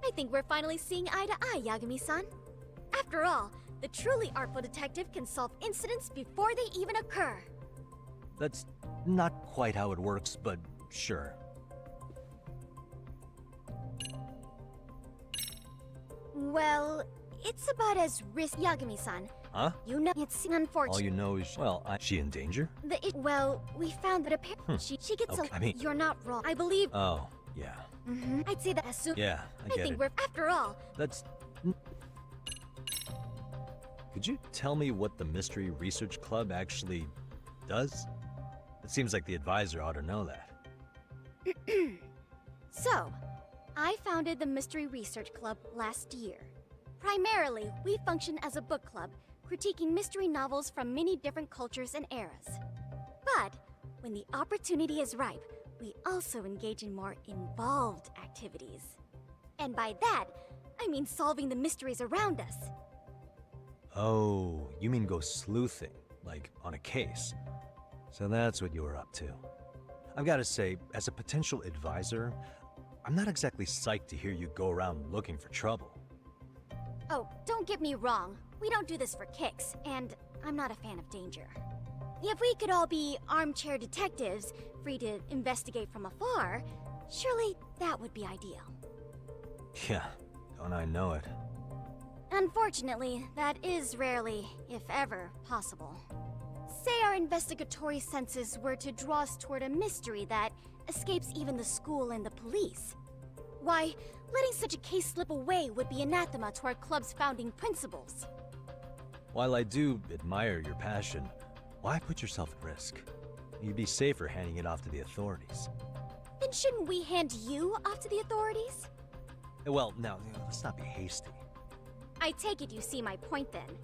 I think we're finally seeing eye to eye, Yagami-san. After all, the truly artful detective can solve incidents before they even occur. That's not quite how it works, but sure. Well, it's about as risky, Yagami-san. Huh? You know, it's unfortunate. All you know is, well, she in danger? Well, we found that apparently she gets okay, I mean, You're not wrong. I believe. Oh, yeah. Mm-hmm. I'd say that as soon. Yeah, I get think it. we're after all. That's. Could you tell me what the Mystery Research Club actually does? It seems like the advisor ought to know that. So, I founded the Mystery Research Club last year. Primarily, we function as a book club, critiquing mystery novels from many different cultures and eras. But, when the opportunity is ripe, we also engage in more involved activities. And by that, I mean solving the mysteries around us. Oh, you mean go sleuthing, like on a case. So that's what you were up to. I've got to say, as a potential advisor, I'm not exactly psyched to hear you go around looking for trouble. Oh, don't get me wrong. We don't do this for kicks, and I'm not a fan of danger. If we could all be armchair detectives, free to investigate from afar, surely that would be ideal. Yeah, don't I know it. Unfortunately, that is rarely, if ever, possible. Say our investigatory senses were to draw us toward a mystery that escapes even the school and the police. Why, letting such a case slip away would be anathema to our club's founding principles. While I do admire your passion, why put yourself at risk? You'd be safer handing it off to the authorities. Then shouldn't we hand you off to the authorities? Well, now, let's not be hasty. I take it you see my point then.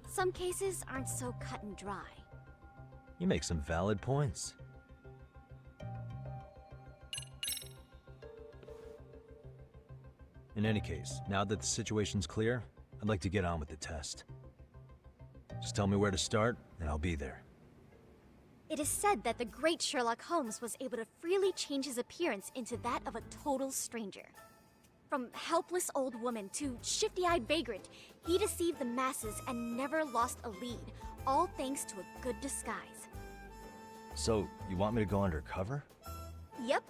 Some cases aren't so cut and dry. You make some valid points. In any case, now that the situation's clear, I'd like to get on with the test. Just tell me where to start, and I'll be there. It is said that the great Sherlock Holmes was able to freely change his appearance into that of a total stranger. From helpless old woman to shifty-eyed vagrant, he deceived the masses and never lost a lead, all thanks to a good disguise. So, you want me to go undercover? Yep,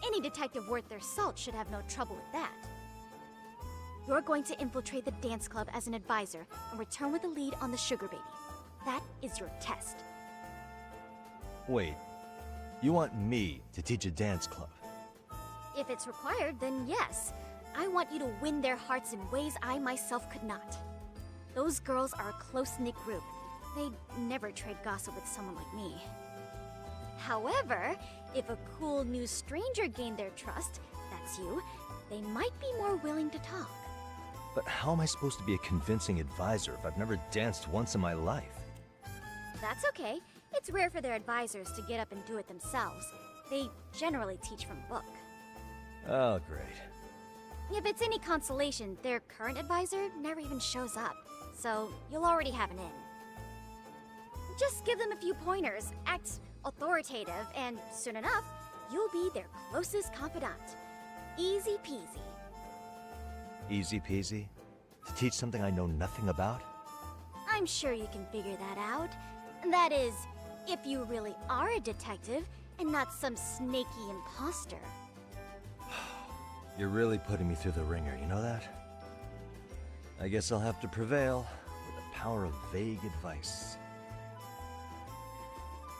any detective worth their salt should have no trouble with that. You're going to infiltrate the dance club as an advisor and return with a lead on the sugar baby. That is your test. Wait, you want me to teach a dance club? If it's required, then yes. I want you to win their hearts in ways I myself could not. Those girls are a close-knit group. They'd never trade gossip with someone like me. However, if a cool new stranger gained their trust, that's you, they might be more willing to talk. But how am I supposed to be a convincing advisor if I've never danced once in my life? That's okay. It's rare for their advisors to get up and do it themselves. They generally teach from book. Oh, great. If it's any consolation, their current advisor never even shows up, so you'll already have an in. Just give them a few pointers, act authoritative, and soon enough, you'll be their closest confidant. Easy peasy. Easy peasy? To teach something I know nothing about? I'm sure you can figure that out. That is, if you really are a detective and not some snaky imposter. You're really putting me through the ringer, you know that? I guess I'll have to prevail with the power of vague advice.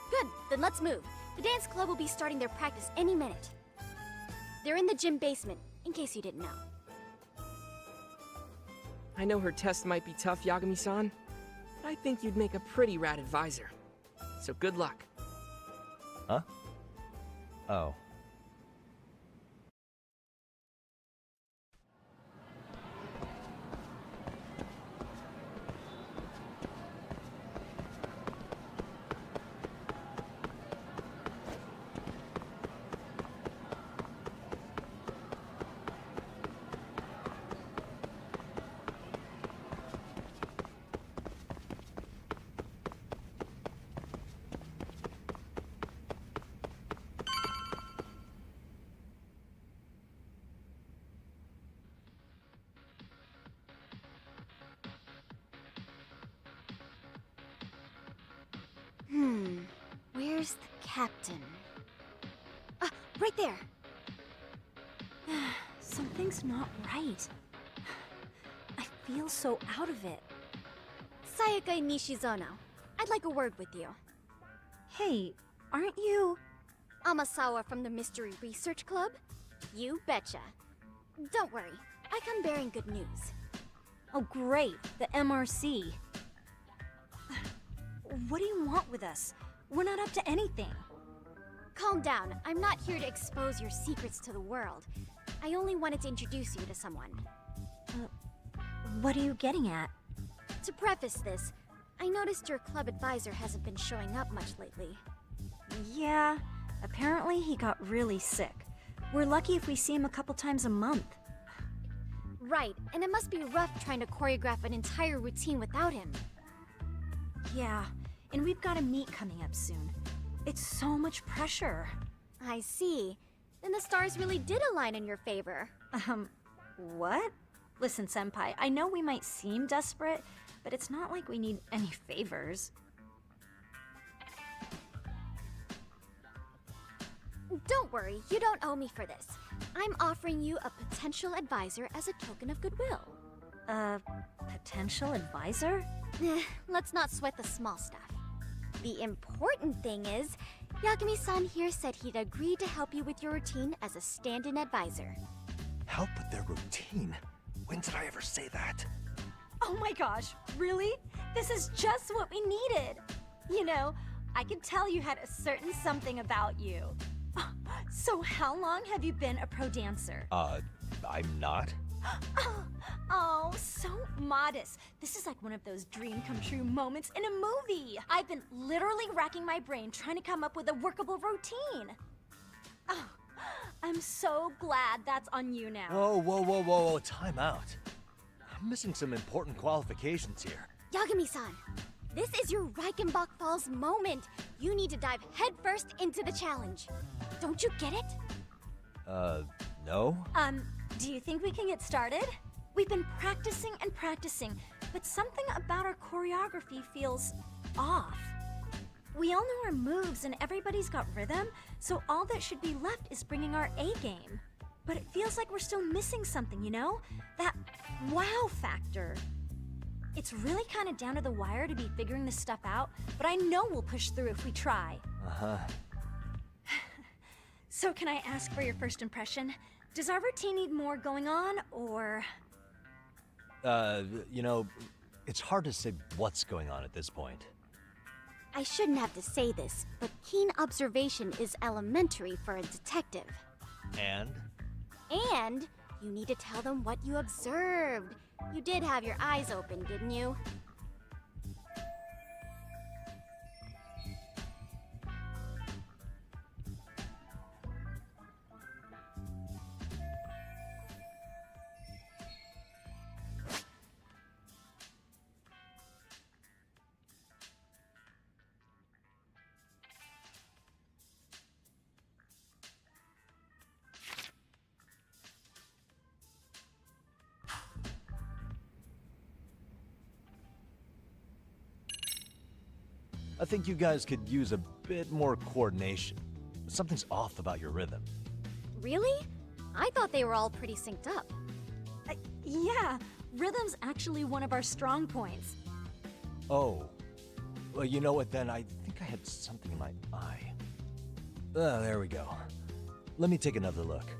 Good, then let's move. The dance club will be starting their practice any minute. They're in the gym basement, in case you didn't know. I know her test might be tough, Yagami-san, but I think you'd make a pretty rad advisor. So good luck. Huh? Oh. Where's the captain? Ah, right there! Something's not right. I feel so out of it. Sayaka Nishizono, I'd like a word with you. Hey, aren't you... Amasawa from the Mystery Research Club? You betcha. Don't worry, I come bearing good news. Oh great, the MRC. What do you want with us? We're not up to anything. Calm down. I'm not here to expose your secrets to the world. I only wanted to introduce you to someone. What are you getting at? To preface this, I noticed your club advisor hasn't been showing up much lately. Yeah, apparently he got really sick. We're lucky if we see him a couple times a month. Right, and it must be rough trying to choreograph an entire routine without him. Yeah, and we've got a meet coming up soon. It's so much pressure. I see. Then the stars really did align in your favor. What? Listen, Senpai, I know we might seem desperate, but it's not like we need any favors. Don't worry, you don't owe me for this. I'm offering you a potential advisor as a token of goodwill. Potential advisor? Let's not sweat the small stuff. The important thing is, Yagami-san here said he'd agree to help you with your routine as a stand-in advisor. Help with their routine? When did I ever say that? Oh my gosh, really? This is just what we needed. You know, I could tell you had a certain something about you. So how long have you been a pro dancer? I'm not. Oh, so modest. This is like one of those dream come true moments in a movie. I've been literally racking my brain trying to come up with a workable routine. Oh, I'm so glad that's on you now. Whoa, time out. I'm missing some important qualifications here. Yagami-san, this is your Reichenbach Falls moment. You need to dive headfirst into the challenge. Don't you get it? No? Do you think we can get started? We've been practicing and practicing, but something about our choreography feels off. We all know our moves and everybody's got rhythm, so all that should be left is bringing our A game. But it feels like we're still missing something, you know? That wow factor. It's really kind of down to the wire to be figuring this stuff out, but I know we'll push through if we try. Uh-huh. So can I ask for your first impression? Does our routine need more going on, or...? You know, it's hard to say what's going on at this point. I shouldn't have to say this, but keen observation is elementary for a detective. And? And you need to tell them what you observed. You did have your eyes open, didn't you? I think you guys could use a bit more coordination. Something's off about your rhythm. Really? I thought they were all pretty synced up. Yeah, rhythm's actually one of our strong points. Oh. Well, you know what then? I think I had something in my eye. Oh, there we go. Let me take another look.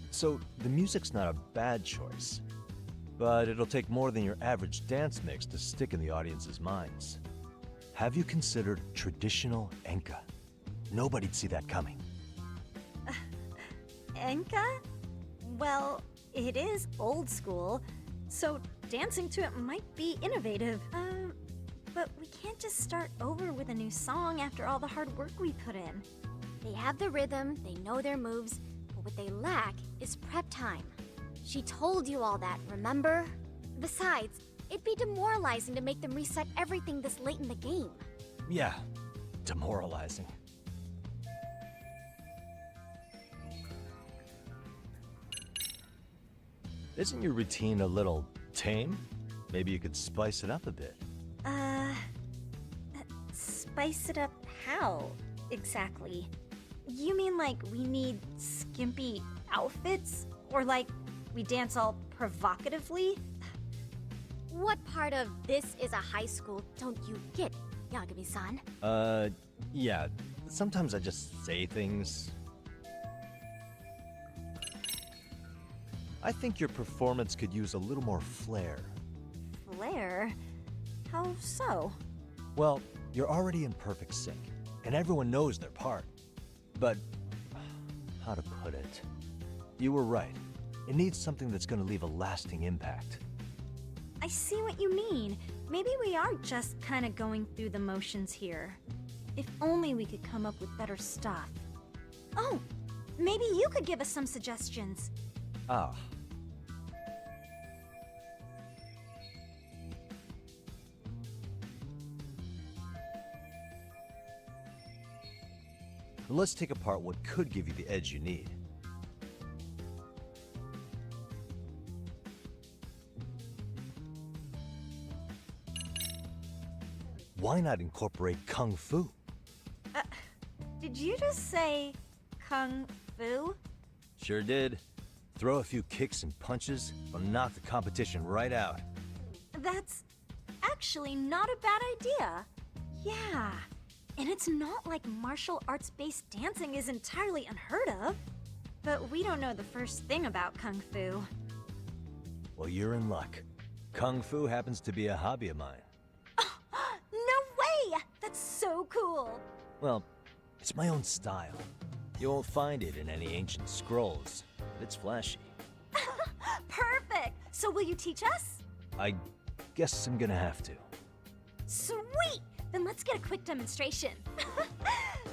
So, the music's not a bad choice. But it'll take more than your average dance mix to stick in the audience's minds. Have you considered traditional enka? Nobody'd see that coming. Enka? Well, it is old school, so dancing to it might be innovative. But we can't just start over with a new song after all the hard work we put in. They have the rhythm, they know their moves, but what they lack is prep time. She told you all that, remember? Besides, it'd be demoralizing to make them reset everything this late in the game. Yeah, demoralizing. Isn't your routine a little tame? Maybe you could spice it up a bit. Spice it up how, exactly? You mean like we need skimpy outfits? Or like we dance all provocatively? What part of this is a high school don't you get, Yagami-san? Yeah. Sometimes I just say things. I think your performance could use a little more flair. Flair? How so? Well, you're already in perfect sync, and everyone knows their part. But, how to put it? You were right. It needs something that's gonna leave a lasting impact. I see what you mean. Maybe we are just kind of going through the motions here. If only we could come up with better stuff. Oh, maybe you could give us some suggestions. Ah. Let's take apart what could give you the edge you need. Why not incorporate Kung Fu? Did you just say Kung Fu? Sure did. Throw a few kicks and punches, will knock the competition right out. That's actually not a bad idea. Yeah, and it's not like martial arts-based dancing is entirely unheard of. But we don't know the first thing about Kung Fu. Well, you're in luck. Kung Fu happens to be a hobby of mine. No way! That's so cool! Well, it's my own style. You won't find it in any ancient scrolls. It's flashy. Perfect! So will you teach us? I guess I'm gonna have to. Sweet! Then let's get a quick demonstration.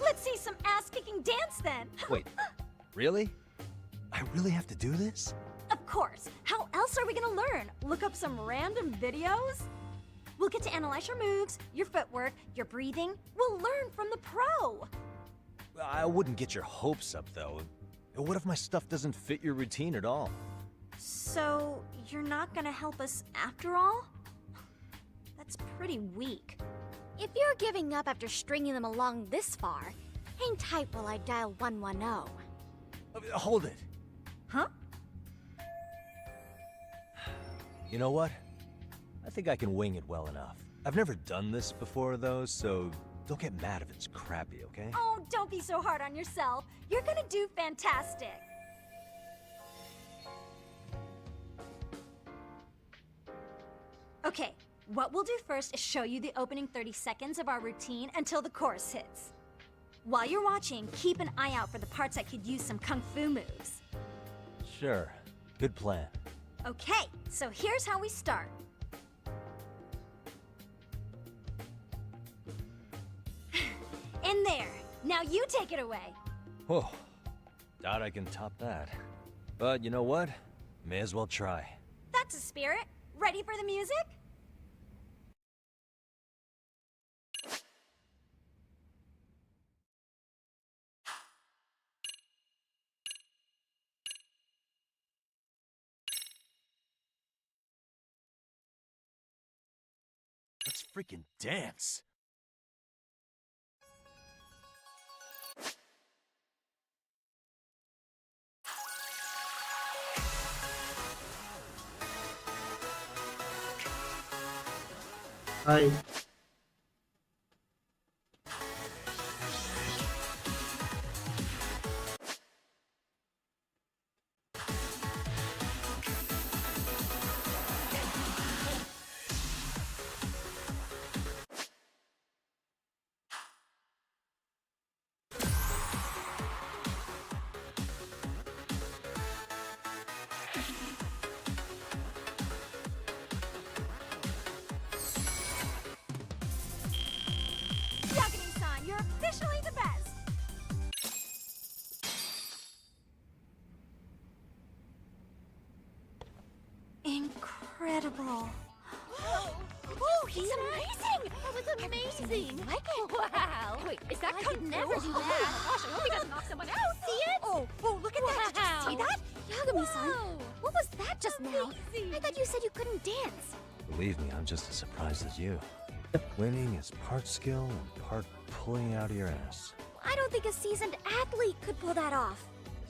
Let's see some ass-kicking dance then! Wait, really? I really have to do this? Of course! How else are we gonna learn? Look up some random videos? We'll get to analyze your moves, your footwork, your breathing. We'll learn from the pro! I wouldn't get your hopes up, though. What if my stuff doesn't fit your routine at all? So, you're not gonna help us after all? That's pretty weak. If you're giving up after stringing them along this far, hang tight while I dial 110. Hold it. Huh? You know what? I think I can wing it well enough. I've never done this before, though, so don't get mad if it's crappy, okay? Oh, don't be so hard on yourself. You're gonna do fantastic. Okay, what we'll do first is show you the opening 30 seconds of our routine until the chorus hits. While you're watching, keep an eye out for the parts that could use some kung fu moves. Sure. Good plan. Okay, so here's how we start. In there. Now you take it away. Whoa. Doubt I can top that. But you know what? May as well try. That's a spirit. Ready for the music? Let's freaking dance. Hi. Yagami-san, you're officially the best. Incredible. Oh, he's amazing! That was amazing! Like it? Wow! Wait, is that I could never do that. Oh my gosh, I hope he doesn't knock someone out! See it? Oh, look at that. Did you see that? Yagami-san, what was that just now? I thought you said you couldn't dance. Believe me, I'm just as surprised as you. Winning is part skill and part pulling out of your ass. I don't think a seasoned athlete could pull that off.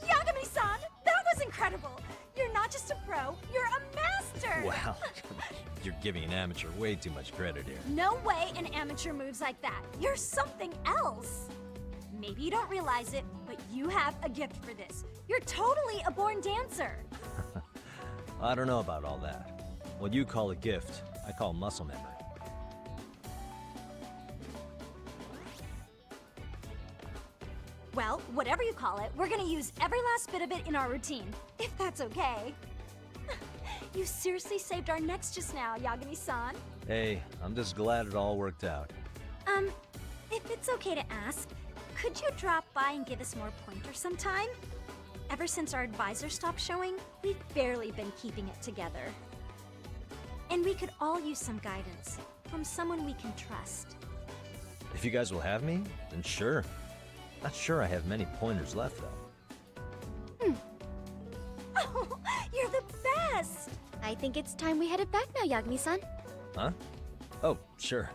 Yagami-san, that was incredible. You're not just a pro, you're a master. Wow. You're giving an amateur way too much credit here. No way an amateur moves like that. You're something else. Maybe you don't realize it, but you have a gift for this. You're totally a born dancer. I don't know about all that. What you call a gift, I call muscle memory. Well, whatever you call it, we're gonna use every last bit of it in our routine, if that's okay. You seriously saved our necks just now, Yagami-san. Hey, I'm just glad it all worked out. If it's okay to ask, could you drop by and give us more pointers sometime? Ever since our advisor stopped showing, we've barely been keeping it together. And we could all use some guidance from someone we can trust. If you guys will have me, then sure. Not sure I have many pointers left, though. Oh, you're the best! I think it's time we headed back now, Yagami-san. Huh? Oh, sure.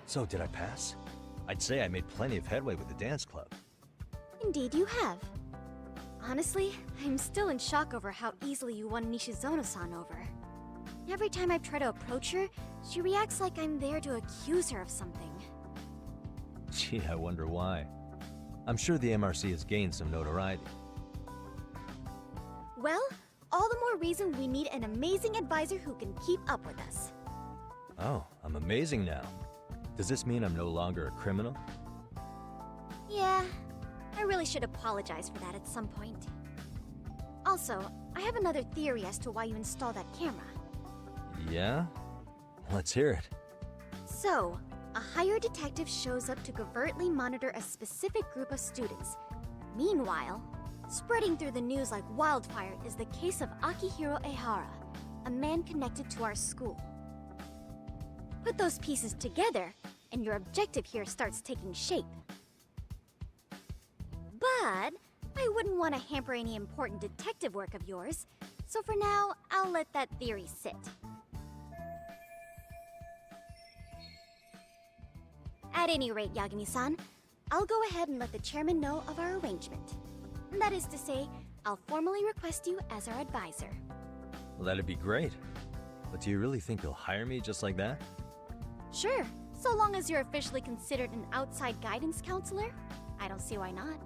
So, did I pass? I'd say I made plenty of headway with the dance club. Indeed you have. Honestly, I'm still in shock over how easily you won Nishizono-san over. Every time I try to approach her, she reacts like I'm there to accuse her of something. Gee, I wonder why. I'm sure the MRC has gained some notoriety. Well, all the more reason we need an amazing advisor who can keep up with us. Oh, I'm amazing now. Does this mean I'm no longer a criminal? Yeah, I really should apologize for that at some point. Also, I have another theory as to why you installed that camera. Yeah? Let's hear it. So, a hired detective shows up to covertly monitor a specific group of students. Meanwhile, spreading through the news like wildfire is the case of Akihiro Ehara, a man connected to our school. Put those pieces together, and your objective here starts taking shape. But I wouldn't want to hamper any important detective work of yours, so for now, I'll let that theory sit. At any rate, Yagami-san, I'll go ahead and let the chairman know of our arrangement. That is to say, I'll formally request you as our advisor. Well, that'd be great. But do you really think they'll hire me just like that? Sure, so long as you're officially considered an outside guidance counselor, I don't see why not.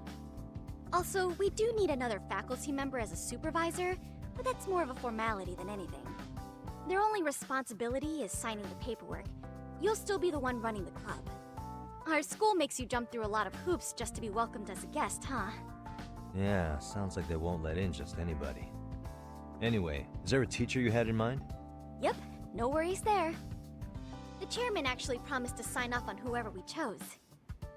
Also, we do need another faculty member as a supervisor, but that's more of a formality than anything. Their only responsibility is signing the paperwork. You'll still be the one running the club. Our school makes you jump through a lot of hoops just to be welcomed as a guest, huh? Yeah, sounds like they won't let in just anybody. Anyway, is there a teacher you had in mind? Yep, no worries there. The chairman actually promised to sign off on whoever we chose.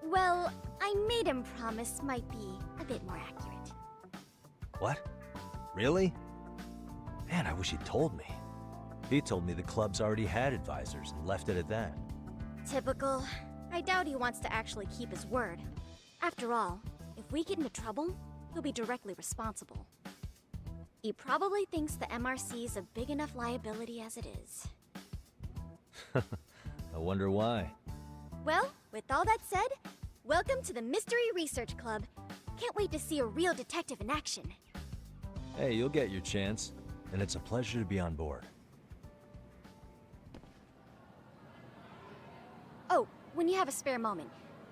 Well, I made him promise might be a bit more accurate. What? Really? Man, I wish he'd told me. He told me the club's already had advisors and left it at that. Typical. I doubt he wants to actually keep his word. After all, if we get into trouble, he'll be directly responsible. He probably thinks the MRC's a big enough liability as it is. I wonder why. Well, with all that said, welcome to the Mystery Research Club. Can't wait to see a real detective in action. Hey, you'll get your chance, and it's a pleasure to be on board. Oh, when you have a spare moment,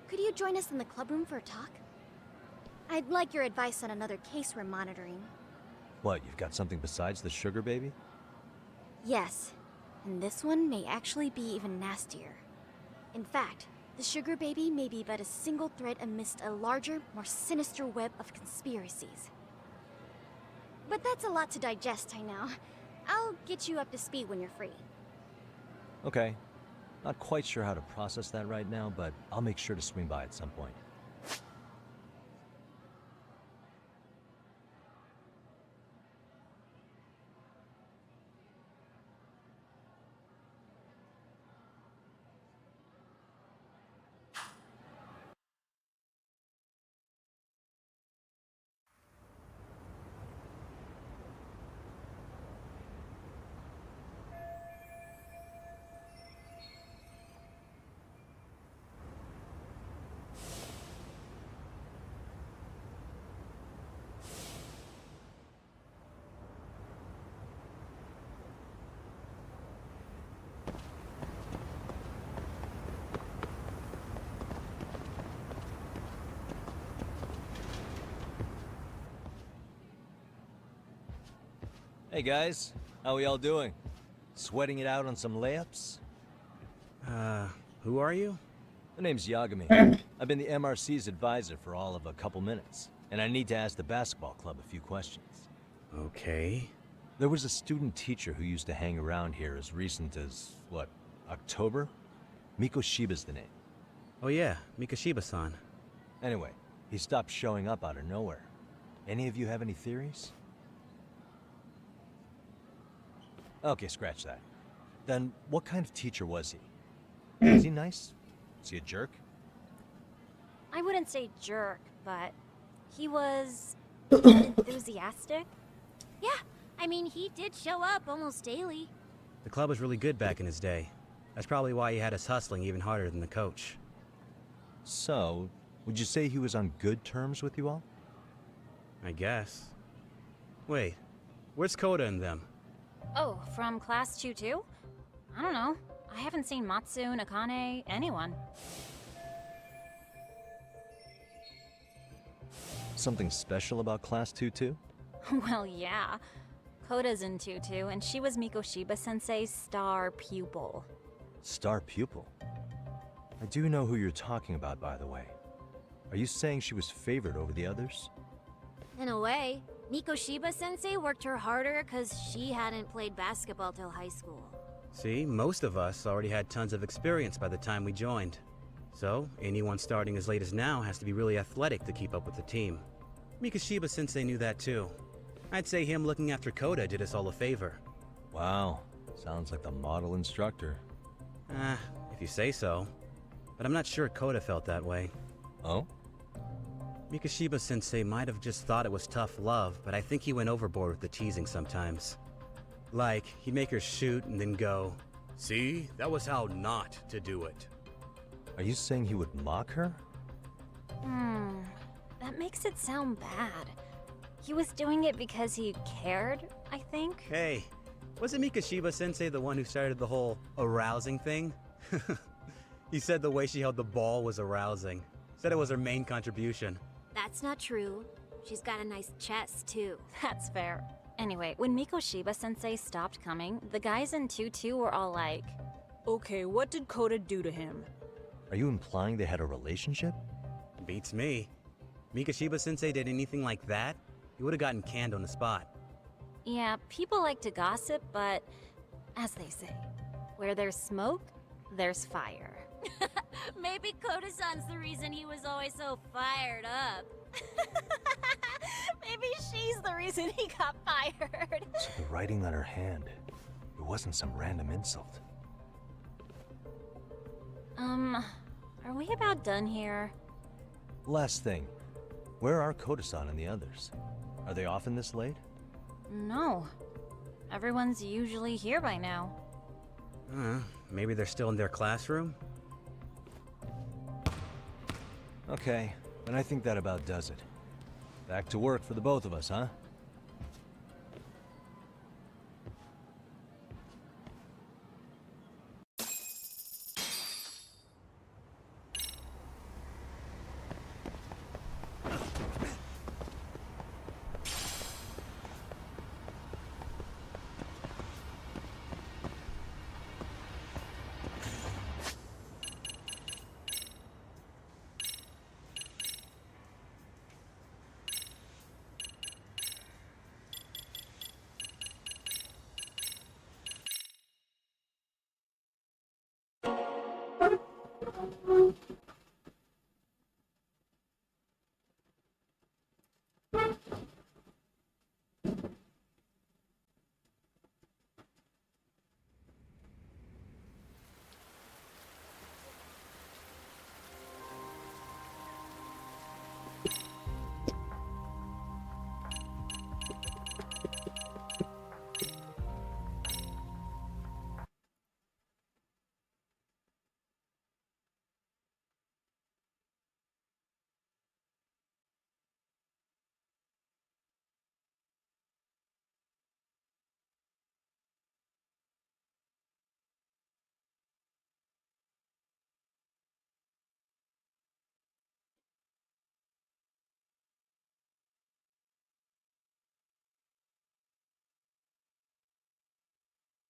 could you join us in the club room for a talk? I'd like your advice on another case we're monitoring. What, you've got something besides the sugar baby? Yes, and this one may actually be even nastier. In fact, the sugar baby may be but a single thread amidst a larger, more sinister web of conspiracies. But that's a lot to digest, I know. I'll get you up to speed when you're free. Okay. Not quite sure how to process that right now, but I'll make sure to swing by at some point. Hey guys, how we all doing? Sweating it out on some layups? Who are you? My name's Yagami. I've been the MRC's advisor for all of a couple minutes, and I need to ask the basketball club a few questions. Okay. There was a student teacher who used to hang around here as recent as, what, October? Mikoshiba's the name. Oh yeah, Mikoshiba-san. Anyway, he stopped showing up out of nowhere. Any of you have any theories? Okay, scratch that. Then, what kind of teacher was he? Was he nice? Was he a jerk? I wouldn't say jerk, but he was enthusiastic. Yeah, I mean, he did show up almost daily. The club was really good back in his day. That's probably why he had us hustling even harder than the coach. So, would you say he was on good terms with you all? I guess. Wait, where's Koda and them? Oh, from class 2-2? I don't know. I haven't seen Matsu, Nakane, anyone. Something special about class 2-2? Well, yeah. Koda's in 2-2, and she was Mikoshiba-sensei's star pupil. Star pupil? I do know who you're talking about, by the way. Are you saying she was favored over the others? In a way. Mikoshiba-sensei worked her harder because she hadn't played basketball till high school. See, most of us already had tons of experience by the time we joined. So, anyone starting as late as now has to be really athletic to keep up with the team. Mikoshiba-sensei knew that too. I'd say him looking after Koda did us all a favor. Wow, sounds like the model instructor. If you say so. But I'm not sure Koda felt that way. Oh? Mikashiba-sensei might have just thought it was tough love, but I think he went overboard with the teasing sometimes. Like, he'd make her shoot and then go, "See, that was how not to do it." Are you saying he would mock her? That makes it sound bad. He was doing it because he cared, I think. Hey, wasn't Mikashiba-sensei the one who started the whole arousing thing? He said the way she held the ball was arousing. Said it was her main contribution. That's not true. She's got a nice chest, too. That's fair. Anyway, when Mikoshiba-sensei stopped coming, the guys in 2-2 were all like, "Okay, what did Koda do to him?" Are you implying they had a relationship? Beats me. Mikashiba-sensei did anything like that, he would have gotten canned on the spot. yeah, people like to gossip, but as they say, where there's smoke, there's fire. Maybe Koda-san's the reason he was always so fired up. Maybe she's the reason he got fired. So the writing on her hand, it wasn't some random insult. Are we about done here? Last thing, where are Koda-san and the others? Are they often this late? No. Everyone's usually here by now. Maybe they're still in their classroom? Okay, then I think that about does it. Back to work for the both of us, huh?